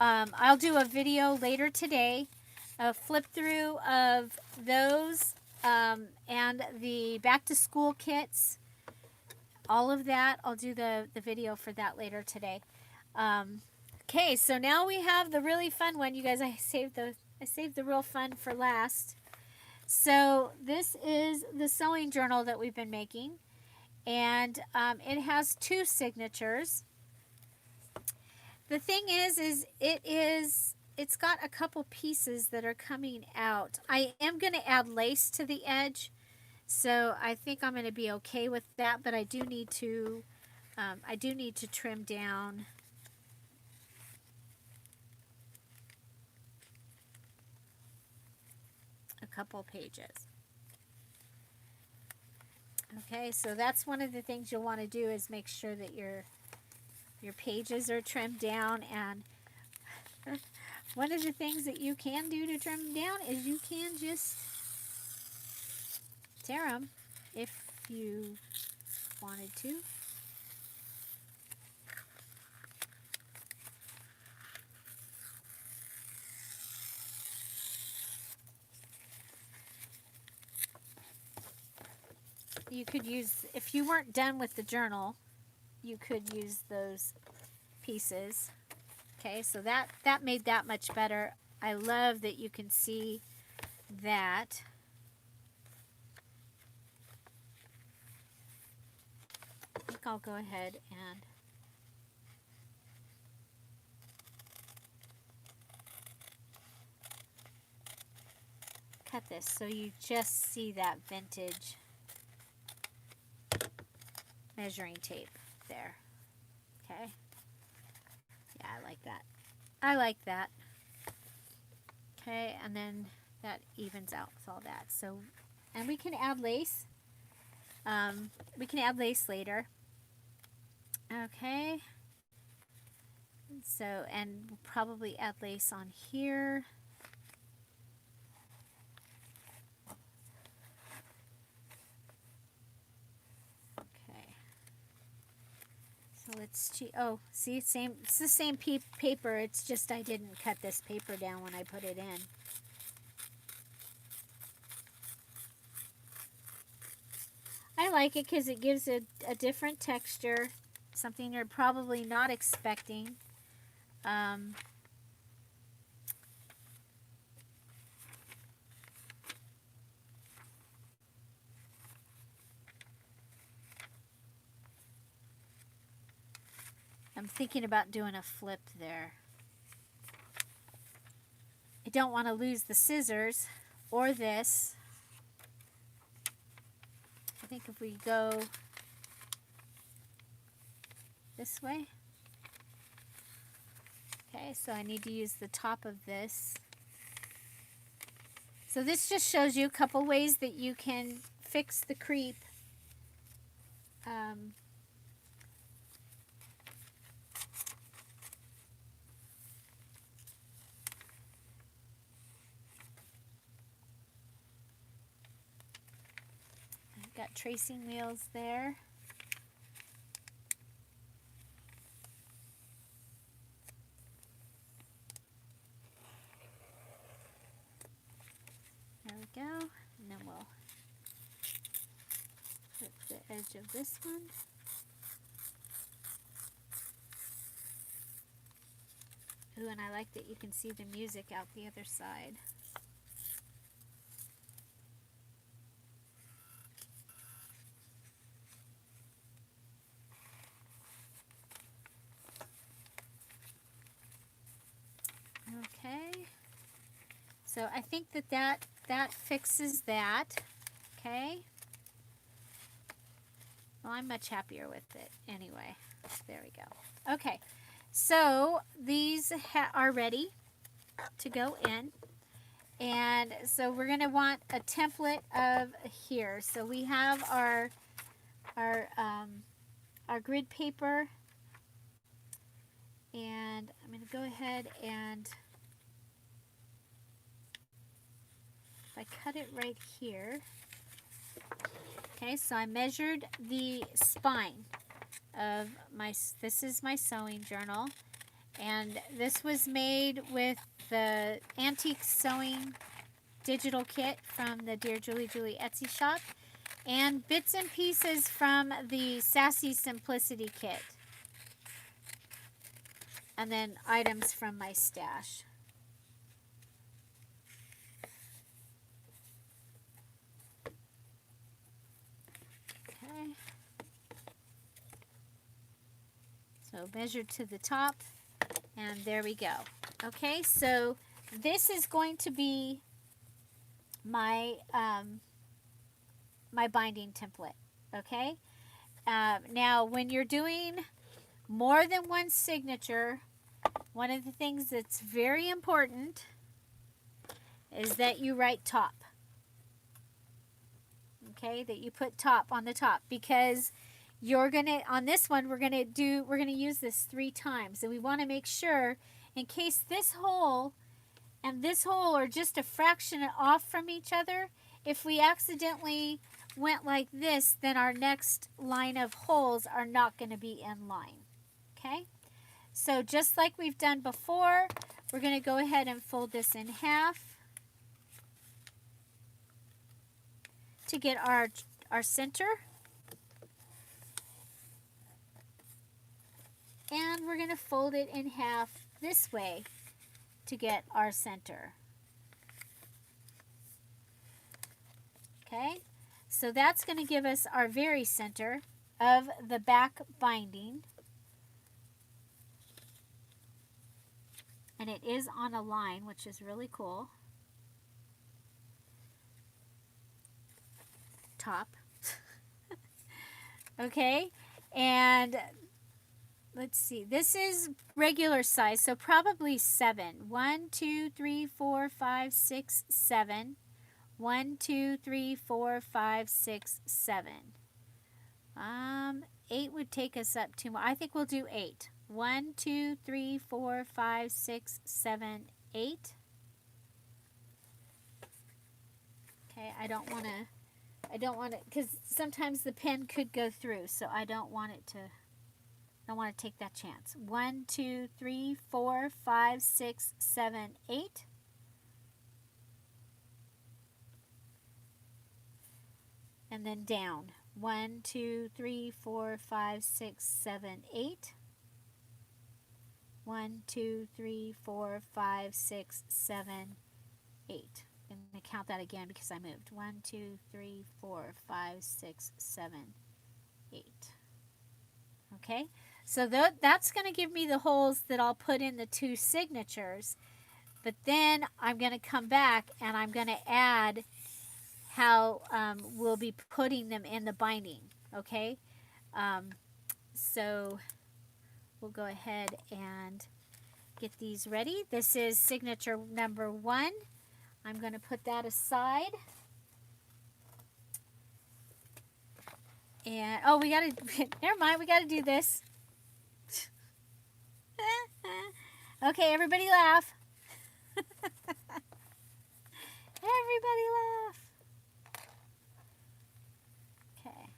I'll do a video later today, a flip through of those and the back to school kits. All of that, I'll do the video for that later today. Okay, so now we have the really fun one, you guys. I saved the real fun for last. So this is the sewing journal that we've been making, and it has 2 signatures. The thing is it's got a couple pieces that are coming out. I am going to add lace to the edge, so I think I'm going to be okay with that. But I do need to trim down a couple pages. Okay, so that's one of the things you'll want to do is make sure that your pages are trimmed down. And one of the things that you can do to trim them down is you can just tear them if you wanted to. You could use, if you weren't done with the journal, you could use those pieces. Okay, so that made that much better. I love that you can see that. I think I'll go ahead and cut this so you just see that vintage measuring tape there. Okay. Yeah, I like that. I like that. Okay, and then that evens out with all that. So, and we can add lace. We can add lace later. Okay. So, and we'll probably add lace on here. Let's oh, see, it's the same paper. It's just I didn't cut this paper down when I put it in. I like it because it gives a different texture, something you're probably not expecting. I'm thinking about doing a flip there. I don't want to lose the scissors or this. I think if we go this way. Okay, so I need to use the top of this. So this just shows you a couple ways that you can fix the creep. I've got tracing wheels there. There we go. And then we'll put the edge of this one. Ooh, and I like that you can see the music out the other side. Okay. So I think that fixes that. Okay. Well, I'm much happier with it anyway. There we go. Okay. So these are ready to go in. And so we're going to want a template of here. So we have our grid paper. And I'm going to go ahead and if I cut it right here. Okay, so I measured the spine of this is my sewing journal. And this was made with the Antique Sewing Digital Kit from the Dear Julie Etsy shop. And bits and pieces from the Sassy Simplicity Kit. And then items from my stash. Okay. So measured to the top. And there we go. Okay, so this is going to be my my binding template. Okay. Now, when you're doing more than one signature, one of the things that's very important is that you write top. Okay, that you put top on the top, because you're gonna, on this one, we're gonna use this 3 times, and we want to make sure, in case this hole and this hole are just a fraction off from each other, if we accidentally went like this, then our next line of holes are not going to be in line. Okay, so just like we've done before, we're going to go ahead and fold this in half to get our center. And we're going to fold it in half this way to get our center. Okay, so that's going to give us our very center of the back binding. And it is on a line, which is really cool. Top. Okay, and let's see, this is regular size, so probably 7. 1, 2, 3, 4, 5, 6, 7. 1, 2, 3, 4, 5, 6, 7. 8 would take us up to more. I think we'll do 8. 1, 2, 3, 4, 5, 6, 7, 8. Okay, I don't want to, because sometimes the pen could go through, so I don't want to take that chance. 1, 2, 3, 4, 5, 6, 7, 8. And then down. 1, 2, 3, 4, 5, 6, 7, 8. 1, 2, 3, 4, 5, 6, 7, 8. I'm going to count that again because I moved. 1, 2, 3, 4, 5, 6, 7, 8. Okay, so that's going to give me the holes that I'll put in the 2 signatures. But then I'm going to come back and I'm going to add how we'll be putting them in the binding, okay? So we'll go ahead and get these ready. This is signature number 1. I'm going to put that aside. And, oh, we got to, never mind, we got to do this. Okay, everybody laugh. Everybody laugh. Okay.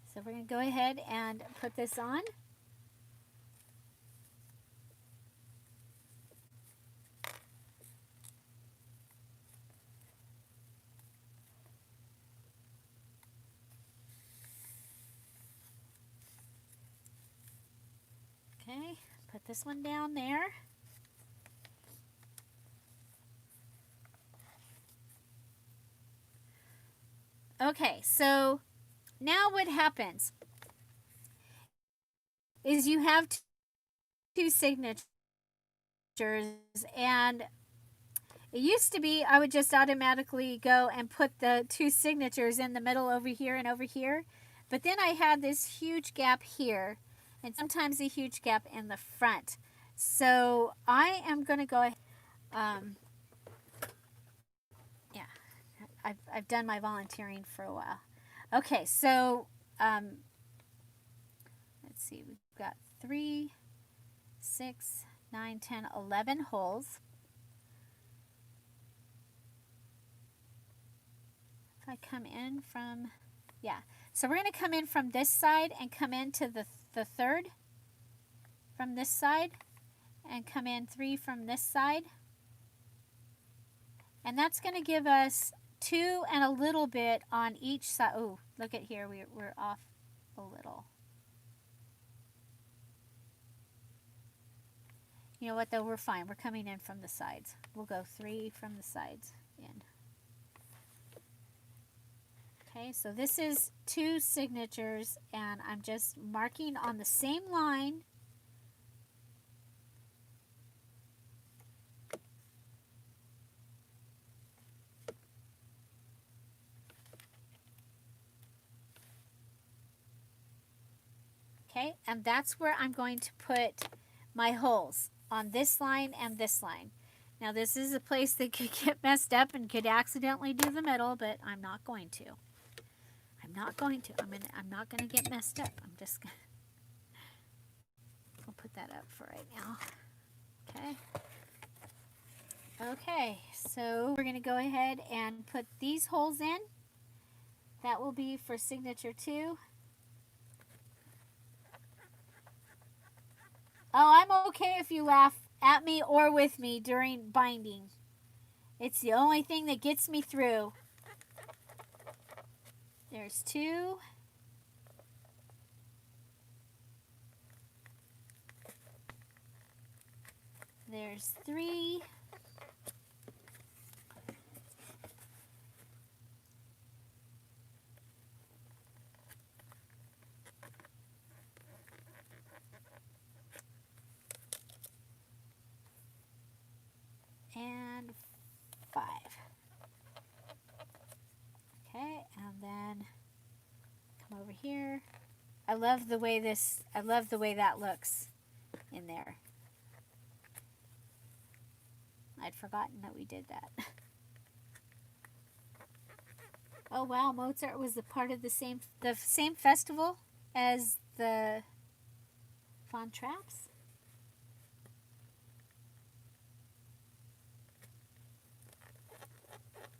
So we're going to go ahead and put this on. Okay, put this one down there. Okay, so now what happens is you have two signatures, and it used to be I would just automatically go and put the 2 signatures in the middle over here and over here, but then I had this huge gap here and sometimes a huge gap in the front. So I am going to go ahead, yeah, I've done my volunteering for a while. Okay, so let's see, we've got 3, 6, 9, 10, 11 holes. If I come in from, yeah, so we're going to come in from this side and come into the third from this side and come in 3 from this side. And that's going to give us 2 and a little bit on each side. Oh, look at here, we're off a little. You know what though, we're fine. We're coming in from the sides. We'll go 3 from the sides in. Okay, so this is 2 signatures and I'm just marking on the same line. Okay, and that's where I'm going to put my holes, on this line and this line. Now this is a place that could get messed up and could accidentally do the middle, but I'm not going to. I'm not going to. I'm not going to get messed up. I'm just going to, I'll put that up for right now. Okay. Okay, so we're going to go ahead and put these holes in. That will be for signature 2. Oh, I'm okay if you laugh at me or with me during binding. It's the only thing that gets me through. There's 2. There's 3. And 5. Okay, and then come over here. I love the way that looks in there. I'd forgotten that we did that. Oh wow, Mozart was a part of the same festival as the Von Trapps.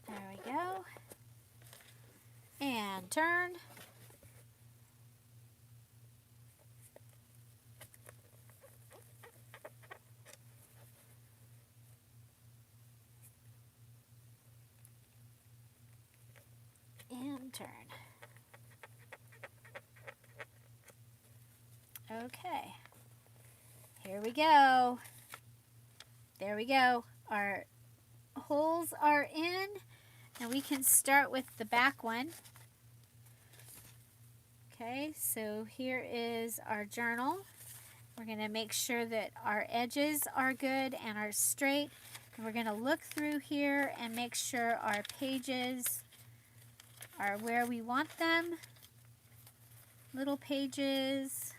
There we go. And turn. And turn. Okay. Here we go. There we go. Our holes are in. Now we can start with the back one. Okay, so here is our journal. We're going to make sure that our edges are good and are straight. We're going to look through here and make sure our pages are where we want them. Little pages.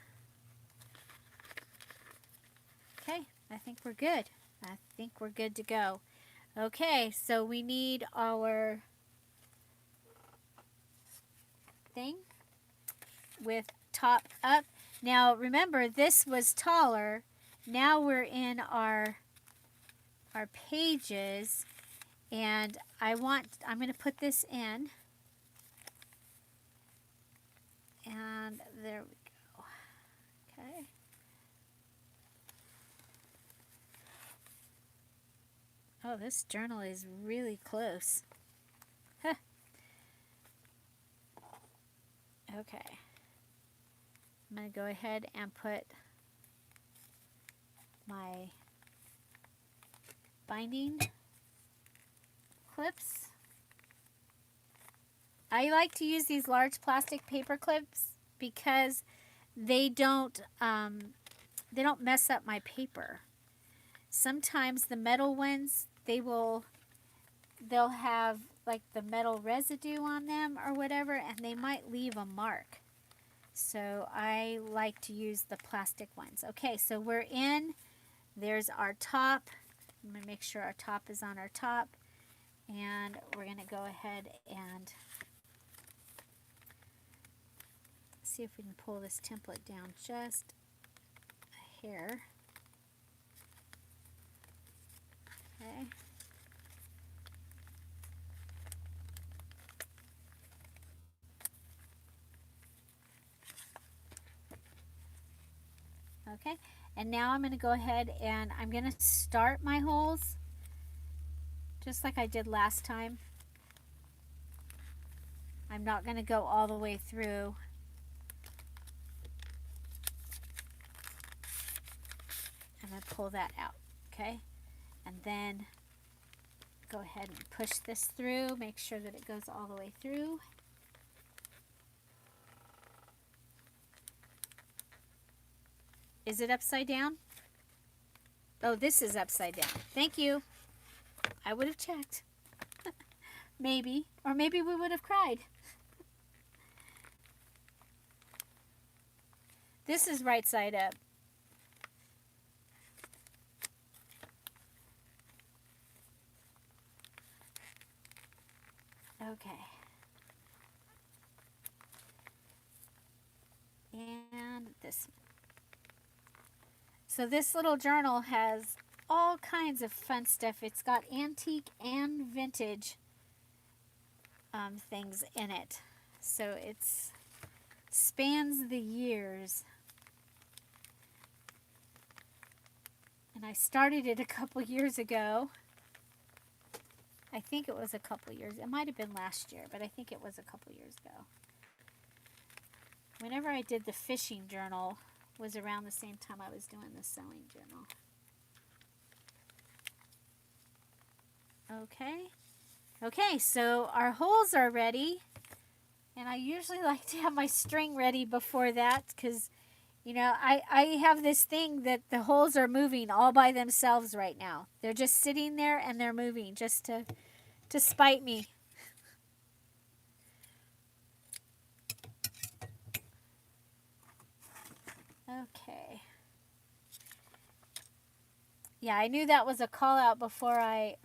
Okay, I think we're good. I think we're good to go. Okay, so we need our thing with top up. Now remember, this was taller. Now we're in our pages, and I'm going to put this in, and there we go. Okay. Oh, this journal is really close. Huh. Okay. I'm going to go ahead and put my binding clips. I like to use these large plastic paper clips because they don't mess up my paper. Sometimes the metal ones, they'll have like the metal residue on them or whatever, and they might leave a mark. So I like to use the plastic ones. Okay, so we're in. There's our top. I'm going to make sure our top is on our top. And we're going to go ahead and see if we can pull this template down just a hair. Okay. Okay, and now I'm going to go ahead and I'm going to start my holes just like I did last time. I'm not going to go all the way through. I'm going to pull that out, okay? And then go ahead and push this through, make sure that it goes all the way through. Is it upside down? Oh, this is upside down. Thank you. I would have checked. Maybe. Or maybe we would have cried. This is right side up. Okay. And this one. So this little journal has all kinds of fun stuff. It's got antique and vintage things in it. So it spans the years. And I started it a couple years ago. I think it was a couple years. It might have been last year, but I think it was a couple years ago. Whenever I did the fishing journal was around the same time I was doing the sewing journal. Okay. Okay, so our holes are ready. And I usually like to have my string ready before that because, you know, I have this thing that the holes are moving all by themselves right now. They're just sitting there and they're moving just to spite me. Okay. Yeah, I knew that was a call out before I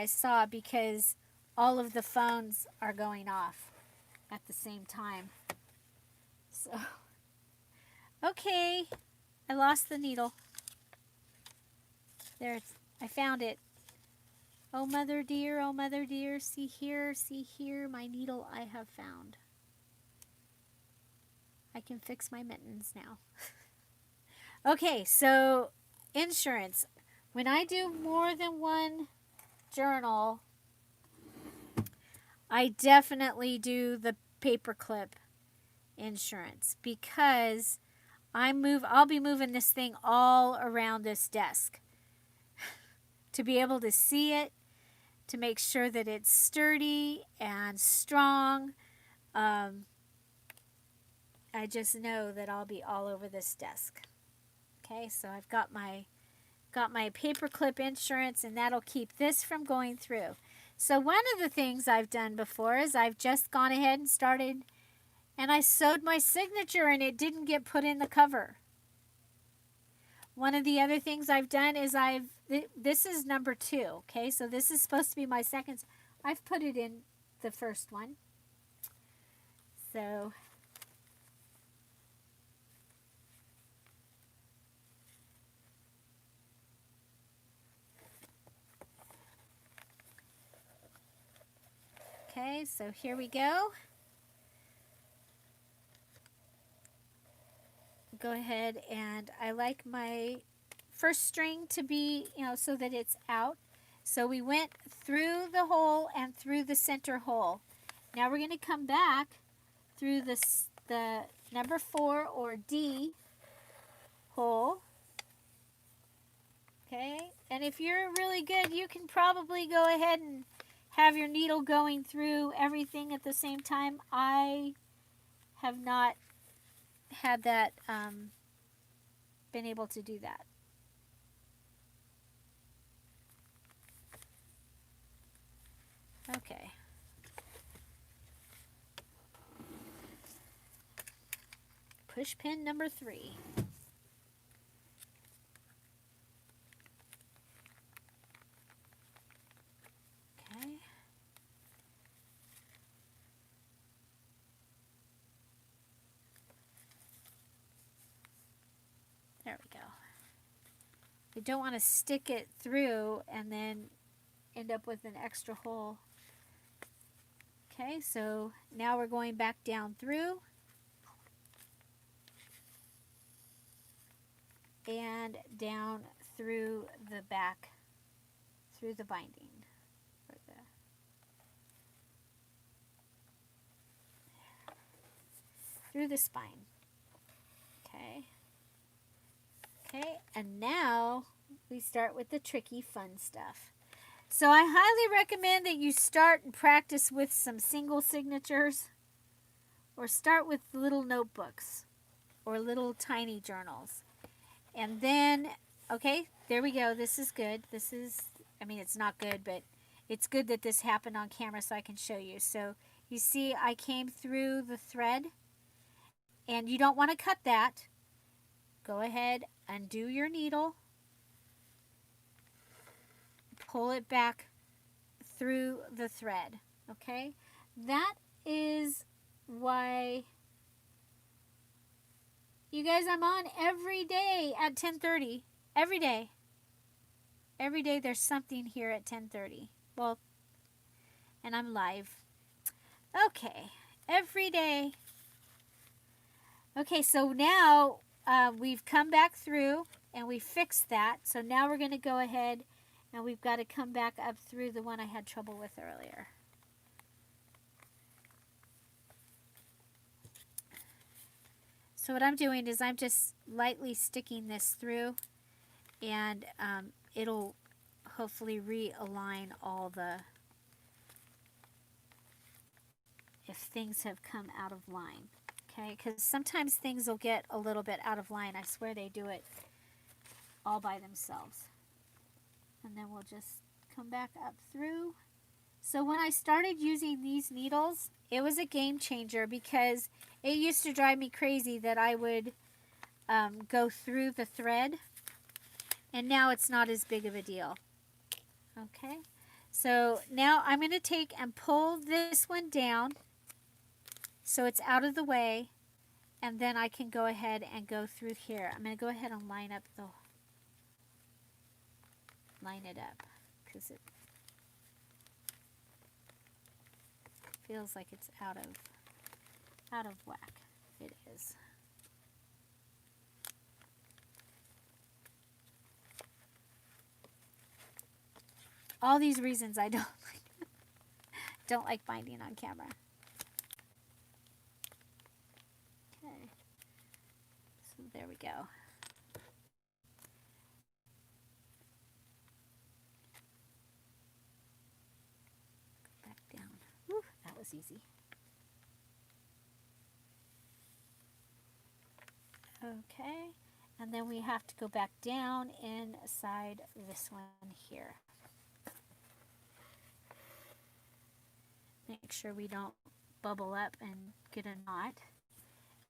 saw, because all of the phones are going off at the same time. So, okay, I lost the needle. There, I found it. Oh mother dear, see here, my needle I have found. I can fix my mittens now. Okay, so insurance. When I do more than one journal, I definitely do the paperclip insurance because I'll be moving this thing all around this desk to be able to see it, to make sure that it's sturdy and strong. I just know that I'll be all over this desk. Okay, so I've got my got my Paperclip Insurance, and that'll keep this from going through. So one of the things I've done before is I've just gone ahead and started, and I sewed my signature and it didn't get put in the cover. One of the other things I've done is this is number 2, okay? So this is supposed to be my second. I've put it in the first one. So okay, so here we go. Go ahead, and I like my first string to be, so that it's out. So we went through the hole and through the center hole. Now we're going to come back through the number 4 or D hole. Okay, and if you're really good, you can probably go ahead and have your needle going through everything at the same time. I have not had that, been able to do that. Okay. Push pin number 3. Okay. There we go. You don't want to stick it through and then end up with an extra hole. Okay, so now we're going back down through and down through the back, through the binding. Through the spine. Okay. Okay, and now we start with the tricky fun stuff. So I highly recommend that you start and practice with some single signatures, or start with little notebooks or little tiny journals. And then, okay, there we go. This is good. This is, it's not good, but it's good that this happened on camera so I can show you. So you see I came through the thread, and you don't want to cut that. Go ahead, undo your needle, pull it back through the thread, okay? That is why, you guys, I'm on every day at 10:30. Every day. Every day there's something here at 10:30. Well, and I'm live. Okay, every day. Okay, so now we've come back through and we fixed that. So now we're going to go ahead and we've got to come back up through the one I had trouble with earlier. So what I'm doing is I'm just lightly sticking this through, and it'll hopefully realign all if things have come out of line. Okay, because sometimes things will get a little bit out of line. I swear they do it all by themselves. And then we'll just come back up through. So when I started using these needles, it was a game changer, because it used to drive me crazy that I would go through the thread, and now it's not as big of a deal. Okay, so now I'm going to take and pull this one down so it's out of the way, and then I can go ahead and go through here. I'm going to go ahead and line it up, because it feels like it's out of whack. It is. All these reasons I don't like binding on camera. Okay. So there we go. Back down. Whew, that was easy. Okay. And then we have to go back down inside this one here. Make sure we don't bubble up and get a knot.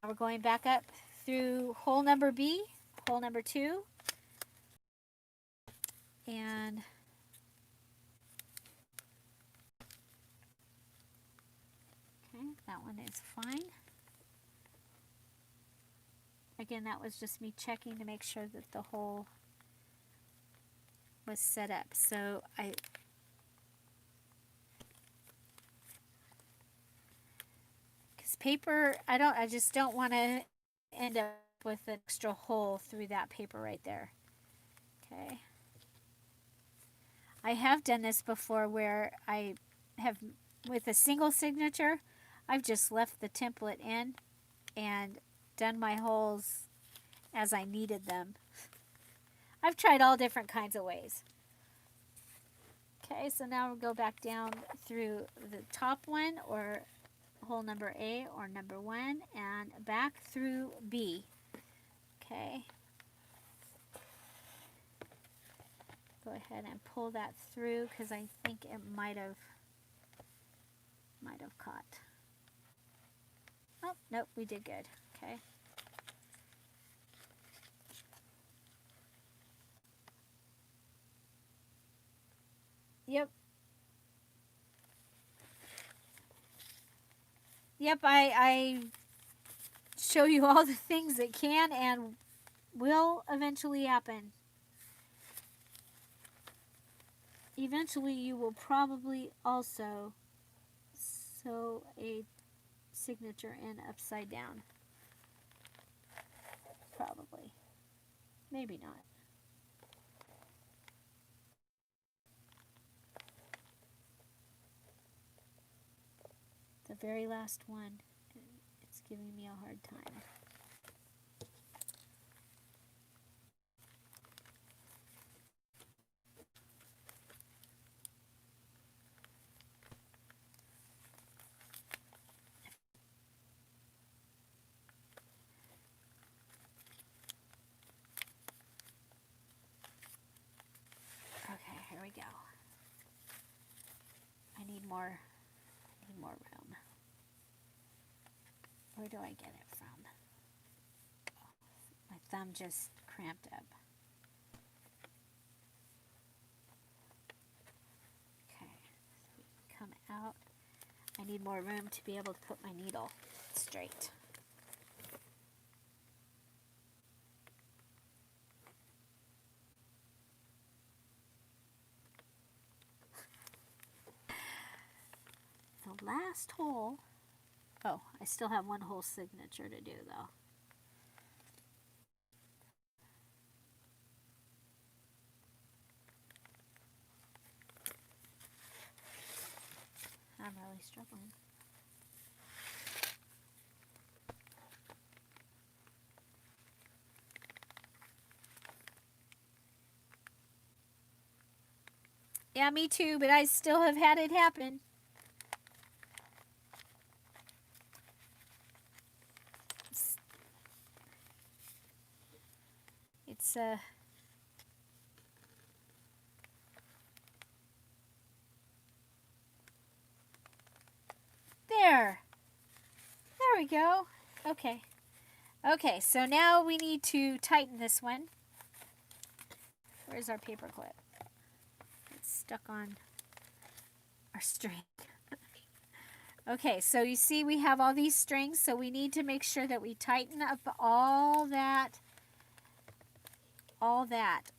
Now we're going back up through hole number B, hole number 2. And okay, that one is fine. Again, that was just me checking to make sure that the hole was set up. So because paper, I just don't want to end up with an extra hole through that paper right there. Okay. I have done this before where I have, with a single signature, I've just left the template in and done my holes as I needed them. I've tried all different kinds of ways. Okay, so now we'll go back down through the top one, or hole number A or number 1, and back through B. Okay. Go ahead and pull that through because I think it might have caught. Oh, nope, we did good. Okay. Yep, I show you all the things that can and will eventually happen. Eventually you will probably also sew a signature in upside down. Probably. Maybe not. The very last one, it's giving me a hard time. Okay, here we go. I need more room. Where do I get it from? Oh, my thumb just cramped up. Okay, so we can come out. I need more room to be able to put my needle straight. The last hole. Oh, I still have one whole signature to do though. I'm really struggling. Yeah, me too, but I still have had it happen. It's there. There we go. Okay. Okay, so now we need to tighten this one. Where's our paper clip? It's stuck on our string. Okay, so you see we have all these strings, so we need to make sure that we tighten up all that,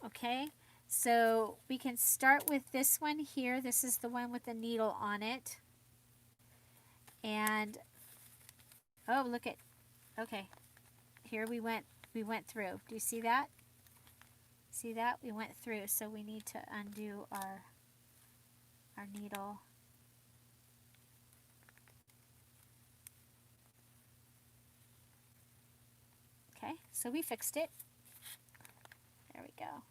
okay? So we can start with this one here. This is the one with the needle on it. And, oh, look at, okay, here we went through. Do you see that? See that? We went through, so we need to undo our needle. Okay, so we fixed it. There we go.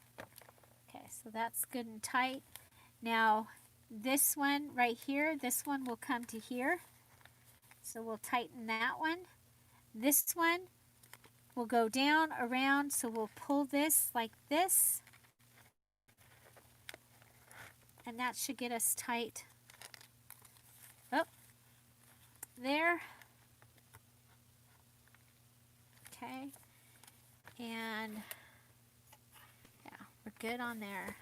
Okay, so that's good and tight. Now, this one right here, this one will come to here. So we'll tighten that one. This one will go down around, so we'll pull this like this, and that should get us tight. Oh, there. Okay, and yeah, we're good on there.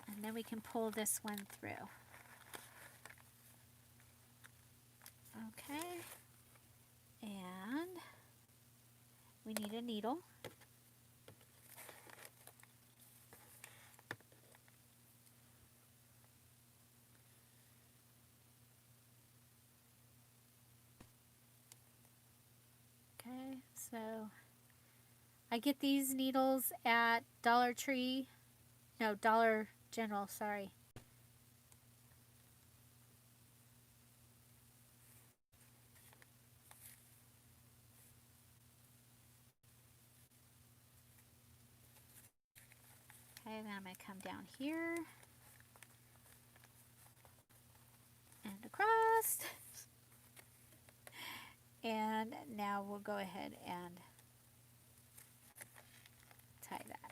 And then we can pull this one through. Okay, and we need a needle. Okay, so I get these needles at Dollar General, sorry. Okay, then I'm going to come down here and across. And now we'll go ahead and tie that.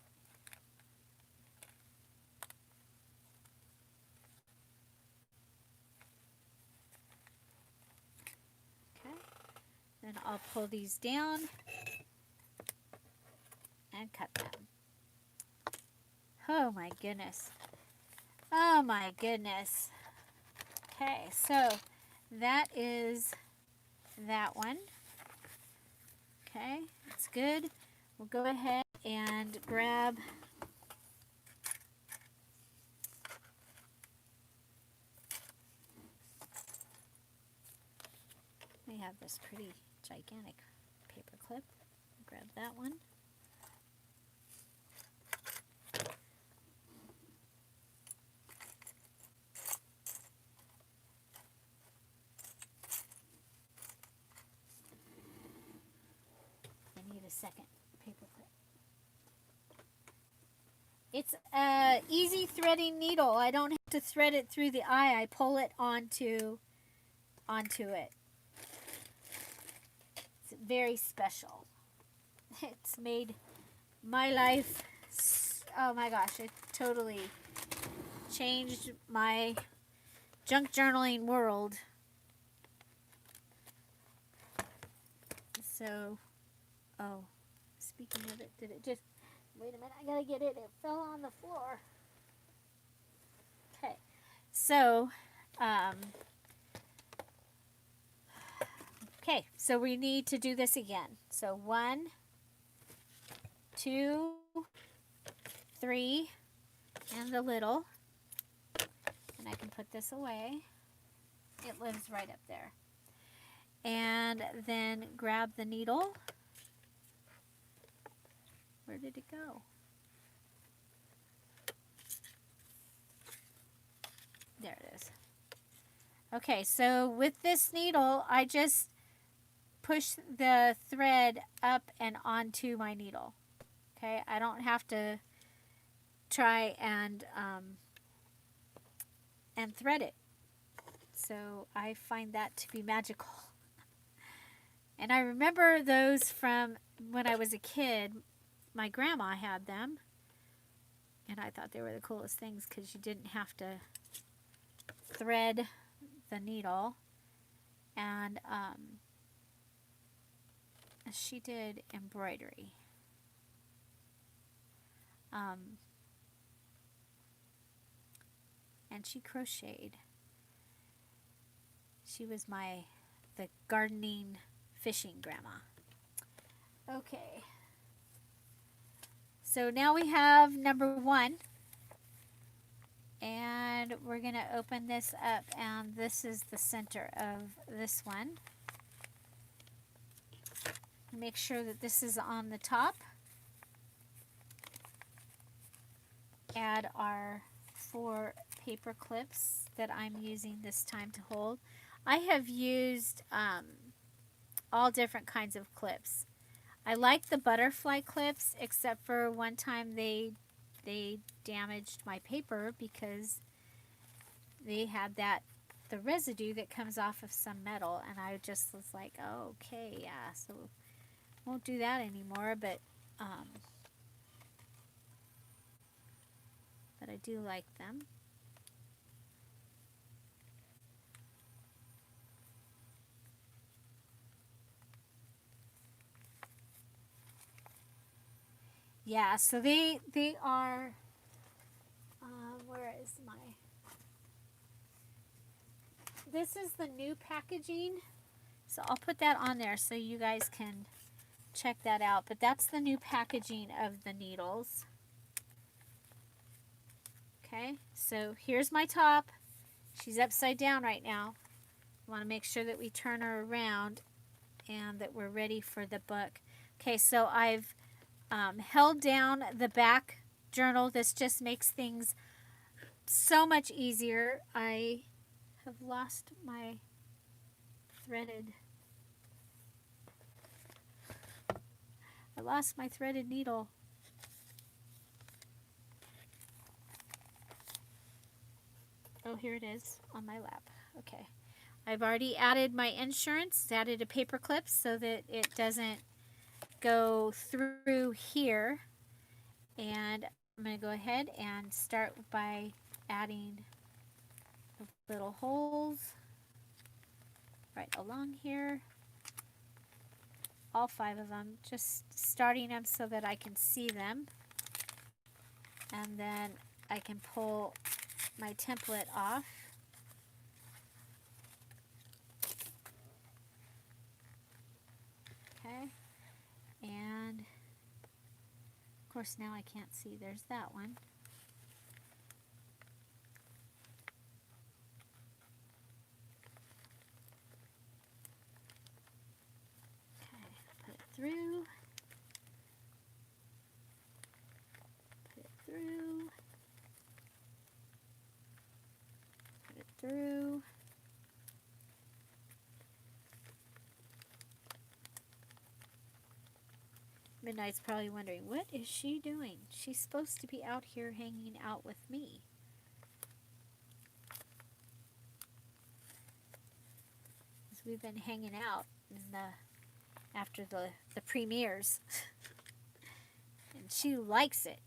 Okay, then I'll pull these down and cut them. Oh my goodness. Oh my goodness. Okay, so that is that one. Okay, it's good. We'll go ahead and grab we have this pretty gigantic paper clip. Grab that one. I need a second paper clip. It's a easy threading needle. I don't have to thread it through the eye. I pull it onto it. It's very special. It's made my life, oh my gosh, it totally changed my junk journaling world. So, oh, speaking of it, did it just, wait a minute, I gotta get it. It fell on the floor. Okay, so, okay, so we need to do this again. So 1, 2, 3, and the little. And I can put this away. It lives right up there. And then grab the needle. Where did it go? There it is. Okay, so with this needle, I just push the thread up and onto my needle. Okay, I don't have to try and thread it. So I find that to be magical. And I remember those from when I was a kid. My grandma had them. And I thought they were the coolest things because you didn't have to thread the needle. And she did embroidery. And she crocheted. She was the gardening fishing grandma. Okay. So now we have number 1. And we're going to open this up, and this is the center of this one. Make sure that this is on the top. Add our 4 paper clips that I'm using this time to hold. I have used all different kinds of clips. I like the butterfly clips, except for one time they damaged my paper because they had that the residue that comes off of some metal, and I just was like, oh, okay, yeah, so won't do that anymore, but I do like them. Yeah, so they are, where is my, this is the new packaging, so I'll put that on there so you guys can check that out, but that's the new packaging of the needles. Okay, so here's my top. She's upside down right now. I want to make sure that we turn her around and that we're ready for the book. Okay, so I've held down the back journal. This just makes things so much easier. I have lost my threaded needle. Oh, here it is on my lap. Okay. I've already added my insurance, added a paper clip so that it doesn't go through here. And I'm going to go ahead and start by adding the little holes right along here. All 5 of them, just starting them so that I can see them. And then I can pull my template off. Okay, and of course now I can't see, there's that one. Okay, put it through. Put it through. Put it through. Midnight's probably wondering, what is she doing? She's supposed to be out here hanging out with me. We've been hanging out in after the premieres. And she likes it.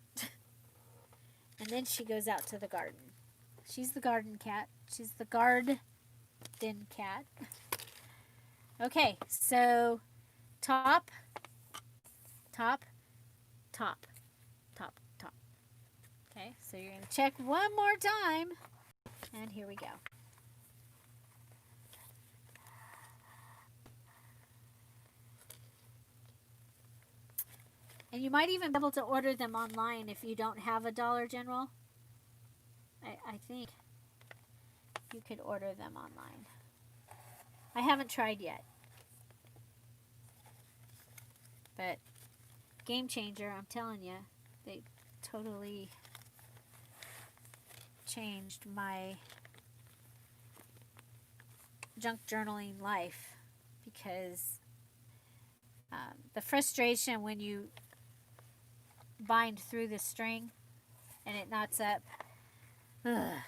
And then she goes out to the garden. She's the garden cat. She's the garden cat. Okay, so top. Okay, so you're going to check one more time. And here we go. And you might even be able to order them online if you don't have a Dollar General. I think you could order them online. I haven't tried yet. But game changer, I'm telling you. They totally changed my junk journaling life, because the frustration when you bind through the string and it knots up, and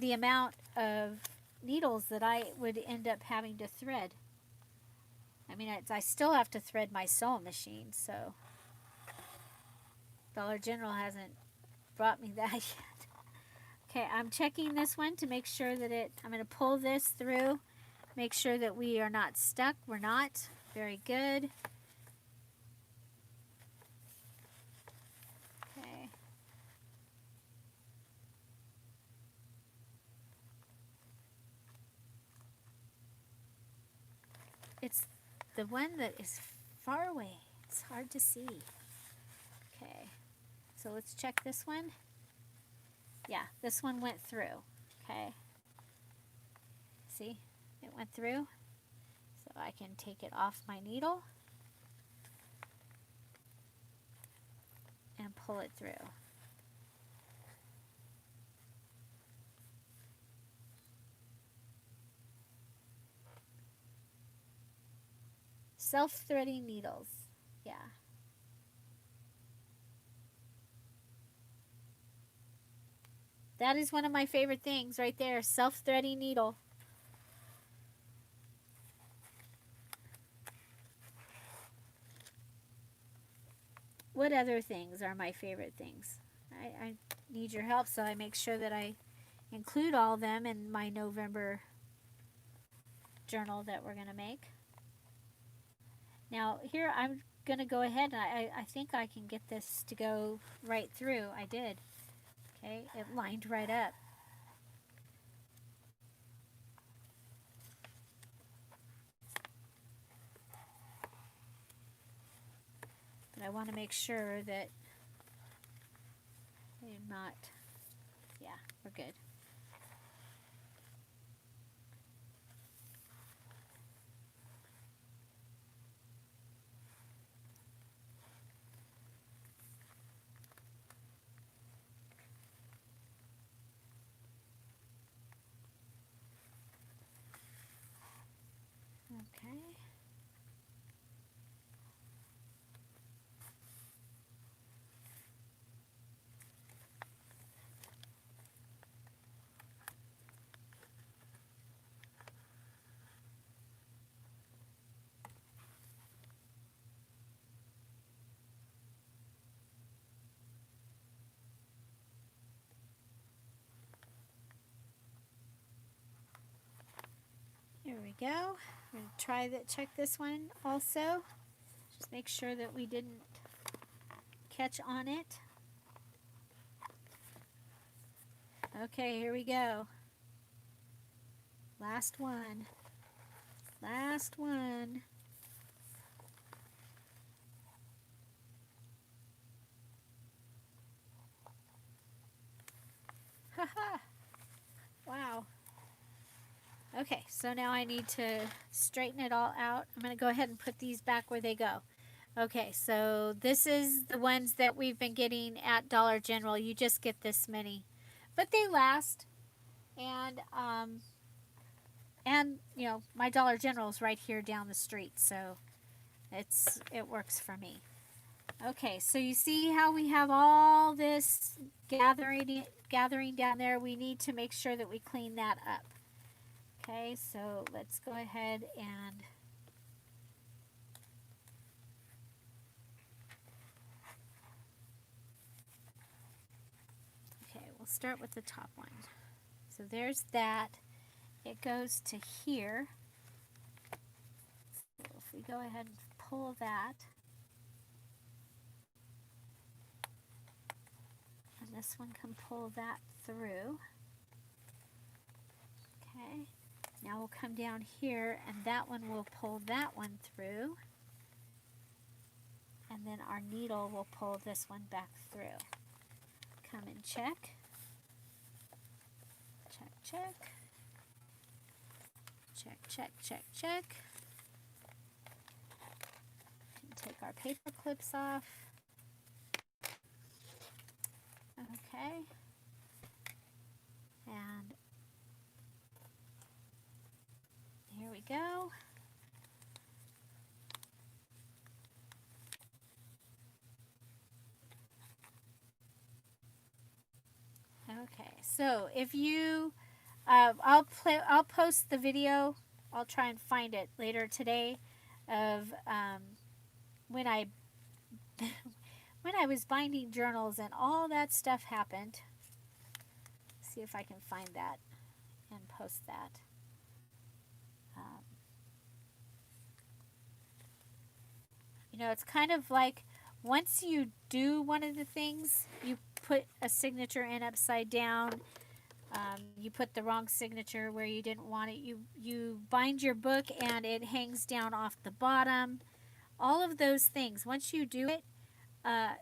the amount of needles that I would end up having to thread. I mean, I still have to thread my sewing machine, so Dollar General hasn't brought me that yet. Okay, I'm checking this one to make sure that I'm going to pull this through, make sure that we are not stuck. We're not. Very good. Okay. It's the one that is far away. It's hard to see. Okay, so let's check this one. Yeah, this one went through. Okay. See, it went through. So I can take it off my needle and pull it through. Self-threading needles. Yeah. that is one of my favorite things right there, self-threading needle. What other things are my favorite things? I need your help, so I make sure that I include all of them in my November journal that we're going to make. Now here I'm going to go ahead and I think I can get this to go right through. I did. Okay, it lined right up. But I want to make sure that I'm not, yeah, we're good. Okay. Here we go. We're going to try that. Check this one also. Just make sure that we didn't catch on it. Okay, here we go. Last one. Last one. Haha. Wow. Okay, so now I need to straighten it all out. I'm going to go ahead and put these back where they go. Okay, so this is the ones that we've been getting at Dollar General. You just get this many. But they last. And you know, my Dollar General is right here down the street, so it works for me. Okay, so you see how we have all this gathering down there. We need to make sure that we clean that up. Okay, so let's go ahead and okay, we'll start with the top one. So there's that. It goes to here. So if we go ahead and pull that, and this one can pull that through. Okay, now we'll come down here and that one will pull that one through. And then our needle will pull this one back through. Come and check. Check, check. Check, check, check, check. And take our paper clips off. Okay. And here we go. Okay, so if you, I'll post the video. I'll try and find it later today of when I when I was binding journals and all that stuff happened. See if I can find that and post that. You know, it's kind of like once you do one of the things, you put a signature in upside down. You put the wrong signature where you didn't want it. You bind your book and it hangs down off the bottom. All of those things. Once you do it,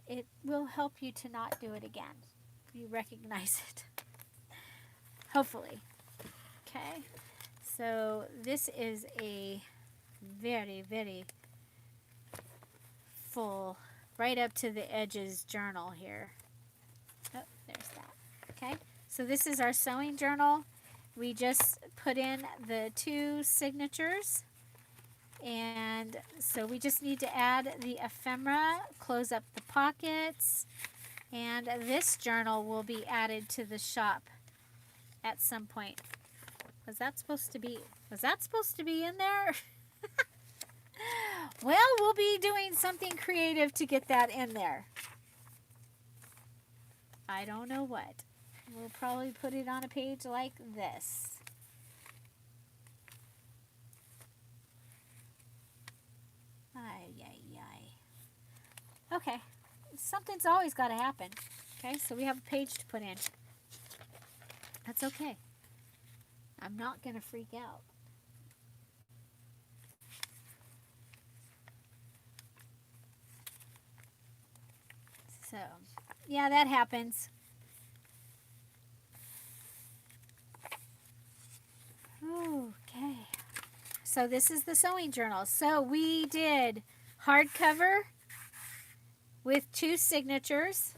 it will help you to not do it again. You recognize it. Hopefully. Okay. So this is a very, very full, right up to the edges journal here. Oh, there's that. Okay. So this is our sewing journal. We just put in the 2 signatures. And so we just need to add the ephemera, close up the pockets, And this journal will be added to the shop at some point. Was that supposed to be in there? Well, we'll be doing something creative to get that in there. I don't know what. We'll probably put it on a page like this. Ay, ay, ay. Okay. Something's always got to happen. Okay, so we have a page to put in. That's okay. I'm not going to freak out. So, yeah, that happens. Okay. So this is the sewing journal. So we did hardcover with 2 signatures.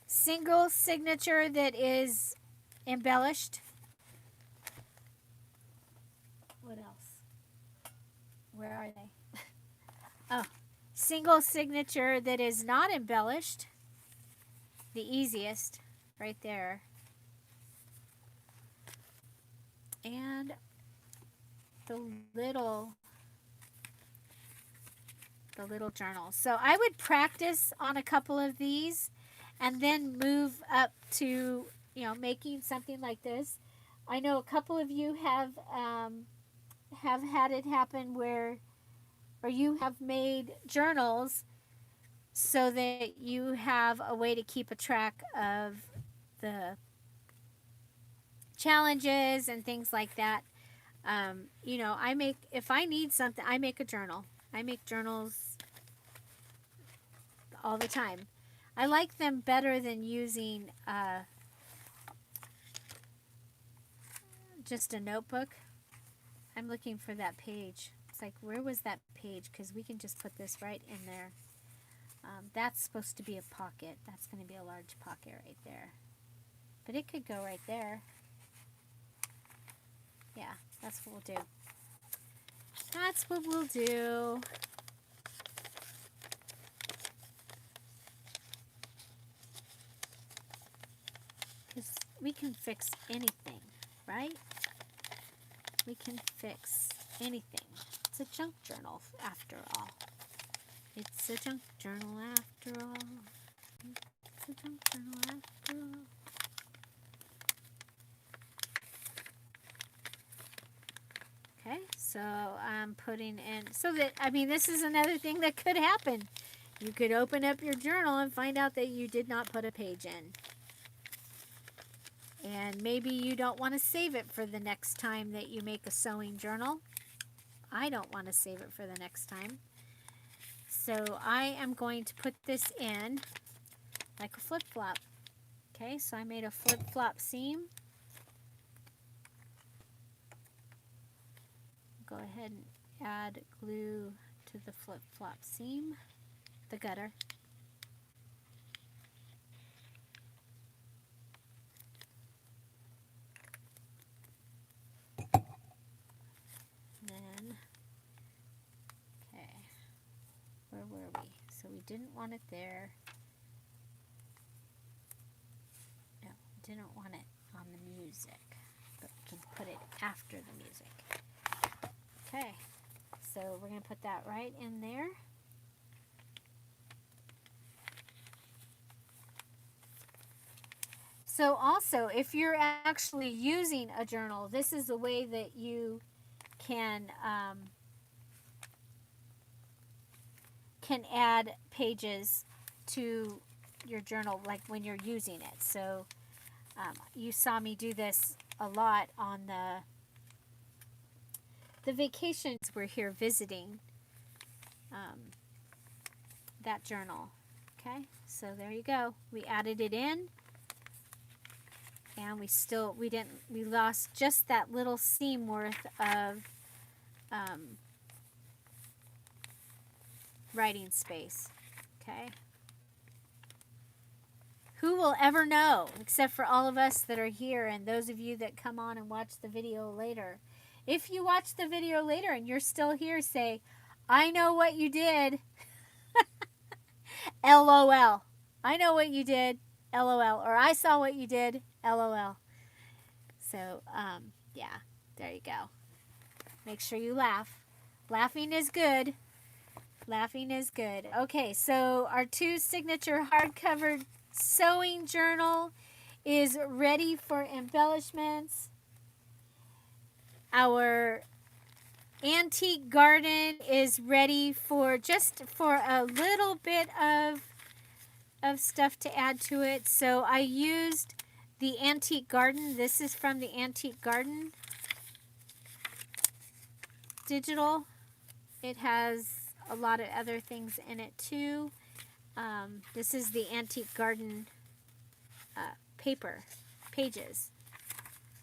Single signature that is embellished. What else? Where are they? Oh, single signature that is not embellished. The easiest, right there. And the little journal. So I would practice on a couple of these and then move up to, making something like this. I know a couple of you have had it happen where you have made journals so that you have a way to keep a track of the challenges and things like that. If I need something, I make a journal. I make journals all the time. I like them better than using just a notebook. I'm looking for that page. It's like, where was that page? Because we can just put this right in there. That's supposed to be a pocket. That's going to be a large pocket right there. But it could go right there. Yeah, that's what we'll do. That's what we'll do. Because we can fix anything, right? We can fix anything. It's a junk journal after all. It's a junk journal after all. It's a junk journal after all. Okay, so I'm putting in, so that, this is another thing that could happen. You could open up your journal and find out that you did not put a page in. And maybe you don't want to save it for the next time that you make a sewing journal. I don't want to save it for the next time. So I am going to put this in like a flip-flop. Okay, so I made a flip-flop seam. Go ahead and add glue to the flip-flop seam, the gutter. Then, okay, where were we? So we didn't want it there. No, we didn't want it on the music, but we can put it after the music. Okay, so we're going to put that right in there. So also, if you're actually using a journal, this is a way that you can add pages to your journal, like when you're using it. So you saw me do this a lot on the vacations we're here visiting that journal. Okay, so there you go. We added it in, and we lost just that little seam worth of writing space. Okay. Who will ever know, except for all of us that are here and those of you that come on and watch the video later. If you watch the video later and you're still here, say, I know what you did. LOL. I know what you did. LOL. Or I saw what you did. LOL. So, yeah, there you go. Make sure you laugh. Laughing is good. Laughing is good. Okay, so our 2 signature hardcover sewing journal is ready for embellishments. Our antique garden is ready for just for a little bit of stuff to add to it. So I used the antique garden. This is from the antique garden digital. It has a lot of other things in it too. This is the antique garden pages.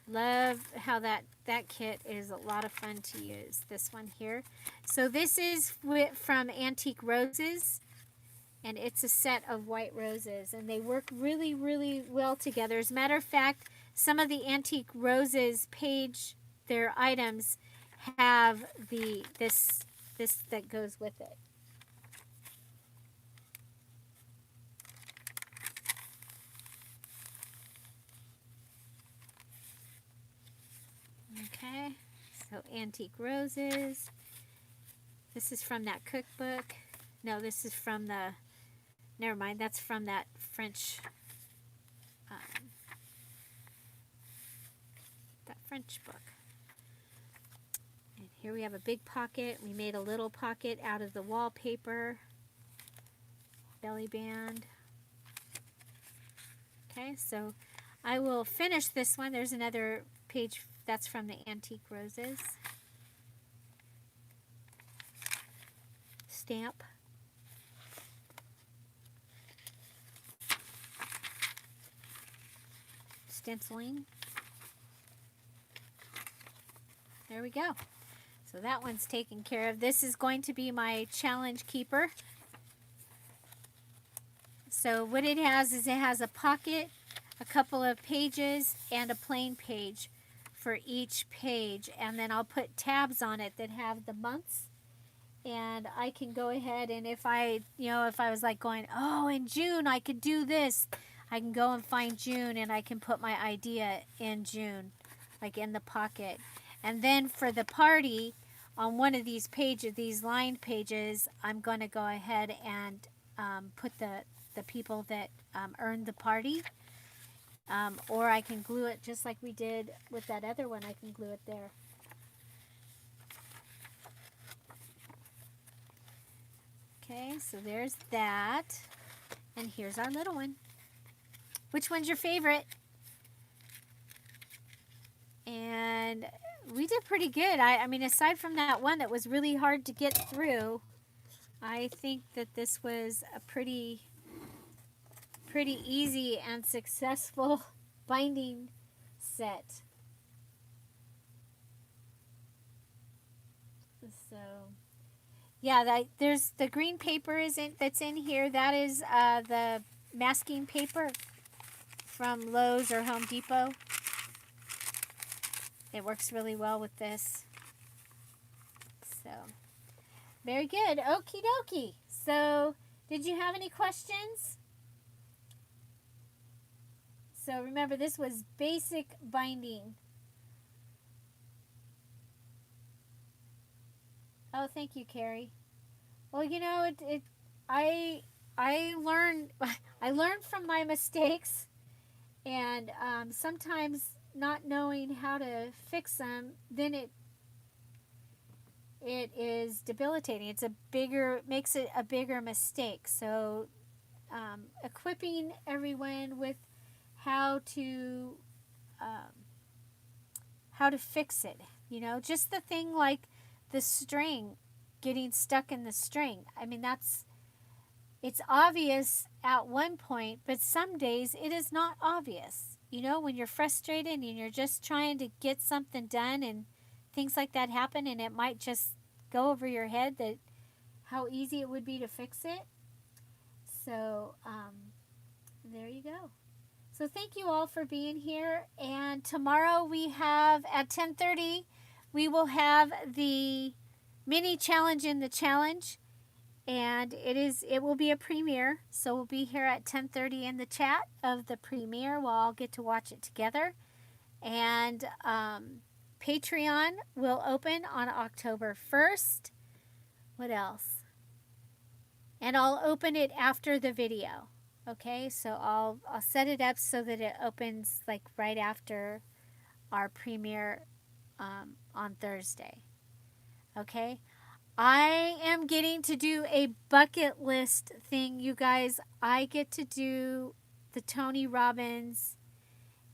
Love how that kit is a lot of fun to use. This one here. So this is from Antique Roses, and it's a set of white roses, and they work really, really well together. As a matter of fact, some of the Antique Roses their items have this that goes with it. Okay, so Antique Roses. This is from that cookbook. No, this is from the, never mind, that's from that French book. And here we have a big pocket. We made a little pocket out of the wallpaper. Belly band. Okay, so I will finish this one. There's another page that's from the Antique Roses. Stamp. Stenciling. There we go. So that one's taken care of. This is going to be my challenge keeper. So what it has is it has a pocket, a couple of pages, and a plain page for each page. And then I'll put tabs on it that have the months. And I can go ahead and if I was like going, oh, in June I could do this, I can go and find June and I can put my idea in June, like in the pocket. And then for the party, on one of these pages, these lined pages, I'm going to go ahead and put the people that earned the party. Or I can glue it just like we did with that other one. I can glue it there. Okay, so there's that. And here's our little one. Which one's your favorite? And we did pretty good. I mean, aside from that one that was really hard to get through, I think that this was a pretty easy and successful binding set. So, yeah, there's the green paper that's in here. That is the masking paper from Lowe's or Home Depot. It works really well with this. So, very good. Okie dokie. So, did you have any questions? So, remember, this was basic binding. Oh, thank you, Carrie. Well, you know, I learned I learned from my mistakes, and sometimes not knowing how to fix them, then it is debilitating. Makes it a bigger mistake. So equipping everyone with how to fix it. You know, just the thing like the string getting stuck in the string. I mean, it's obvious at one point, but some days it is not obvious. You know, when you're frustrated and you're just trying to get something done and things like that happen, and it might just go over your head that how easy it would be to fix it. So there you go. So thank you all for being here. And tomorrow we have at 10:30, we will have the mini challenge in the challenge. and it will be a premiere. So we'll be here at 10:30 in the chat of the premiere. We'll all get to watch it together. And Patreon will open on October 1st. What else? And I'll open it after the video. Okay, so I'll set it up so that it opens like right after our premiere on Thursday. Okay, I am getting to do a bucket list thing, you guys. I get to do the Tony Robbins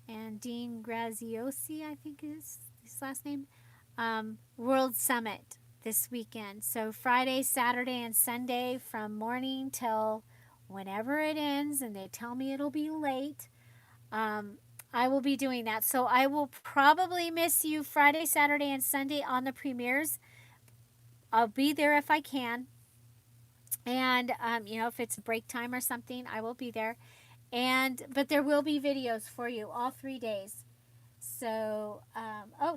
and Dean Graziosi, I think is his last name, World Summit this weekend. So Friday, Saturday, and Sunday from morning till whenever it ends, and they tell me it'll be late, I will be doing that. So I will probably miss you Friday, Saturday, and Sunday on the premieres. I'll be there if I can. And, if it's break time or something, I will be there. But there will be videos for you all 3 days. So,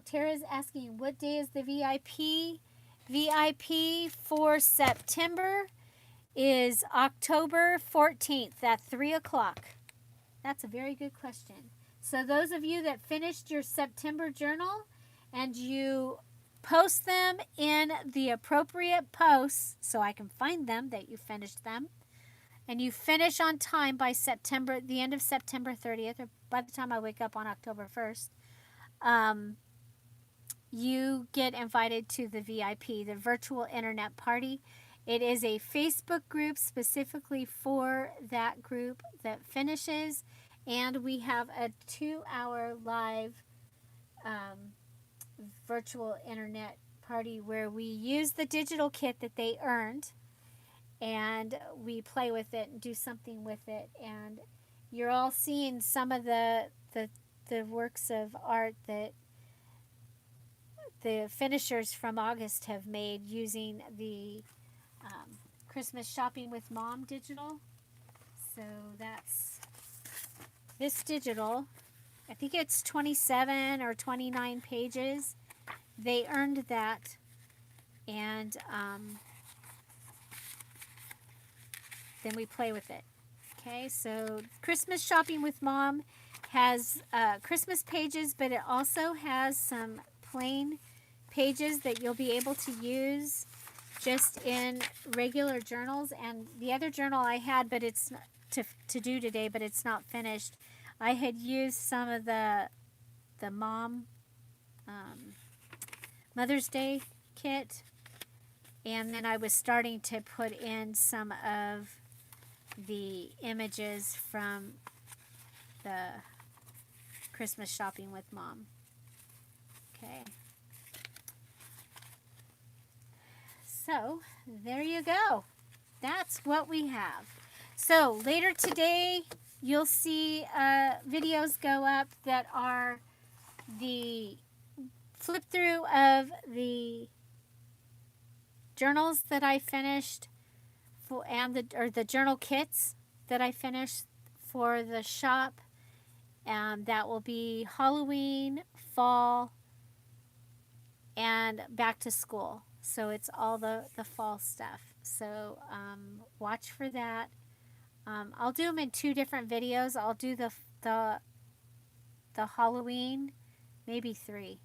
Tara's asking, what day is the VIP? VIP for September is October 14th at 3 o'clock. That's a very good question. So those of you that finished your September journal and you post them in the appropriate posts so I can find them that you finished them, and you finish on time by the end of September 30th, or by the time I wake up on October 1st, you get invited to the VIP, the virtual internet party. It is a Facebook group specifically for that group that finishes, and we have a 2-hour live virtual internet party where we use the digital kit that they earned, and we play with it and do something with it. And you're all seeing some of the works of art that the finishers from August have made using the Christmas Shopping with Mom digital. So that's this digital. I think it's 27 or 29 pages. They earned that. And then we play with it. Okay, so Christmas Shopping with Mom has Christmas pages, but it also has some plain pages that you'll be able to use just in regular journals. And the other journal I had, but it's to do today, but it's not finished. I had used some of the mom Mother's Day kit, and then I was starting to put in some of the images from the Christmas Shopping with Mom. Okay. So, there you go. That's what we have. So, later today, you'll see videos go up that are the flip through of the journals that I finished and the journal kits that I finished for the shop. And that will be Halloween, fall, and back to school. So it's all the fall stuff. So watch for that. I'll do them in 2 different videos. I'll do the Halloween, maybe 3.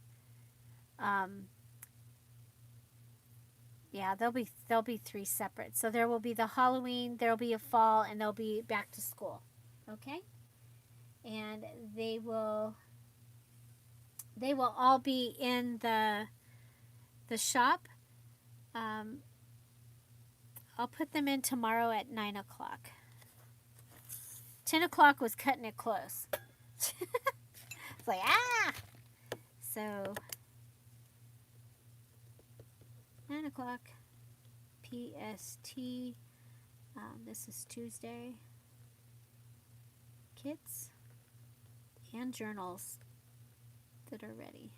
Yeah, there'll be 3 separate. So there will be the Halloween, there'll be a fall, and there'll be back to school. Okay? And they will all be in the shop. I'll put them in tomorrow at 9 o'clock. 10 o'clock was cutting it close. It's like, So, 9 o'clock PST. This is Tuesday. Kits and journals that are ready.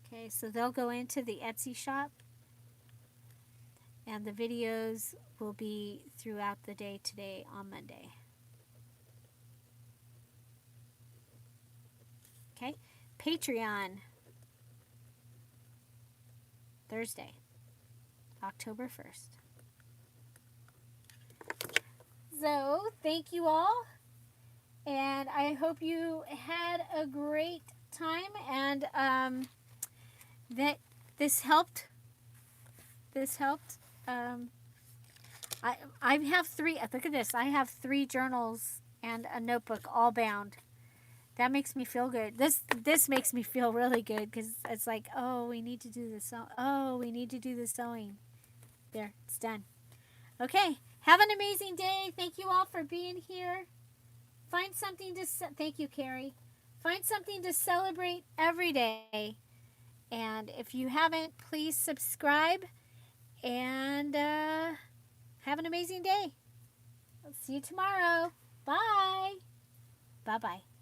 Okay, so they'll go into the Etsy shop, and the videos will be throughout the day today on Monday. Okay, Patreon, Thursday, October 1st. So, thank you all. And I hope you had a great time and that this helped. This helped. Um, I have three. Look at this. I have three journals and a notebook all bound. That makes me feel good. This makes me feel really good because it's like, oh, we need to do this. Oh, we need to do the sewing. There, it's done. Okay, have an amazing day. Thank you all for being here. Find something to thank you, Carrie. Find something to celebrate every day. And if you haven't, please subscribe and have an amazing day. I'll see you tomorrow. Bye. Bye bye.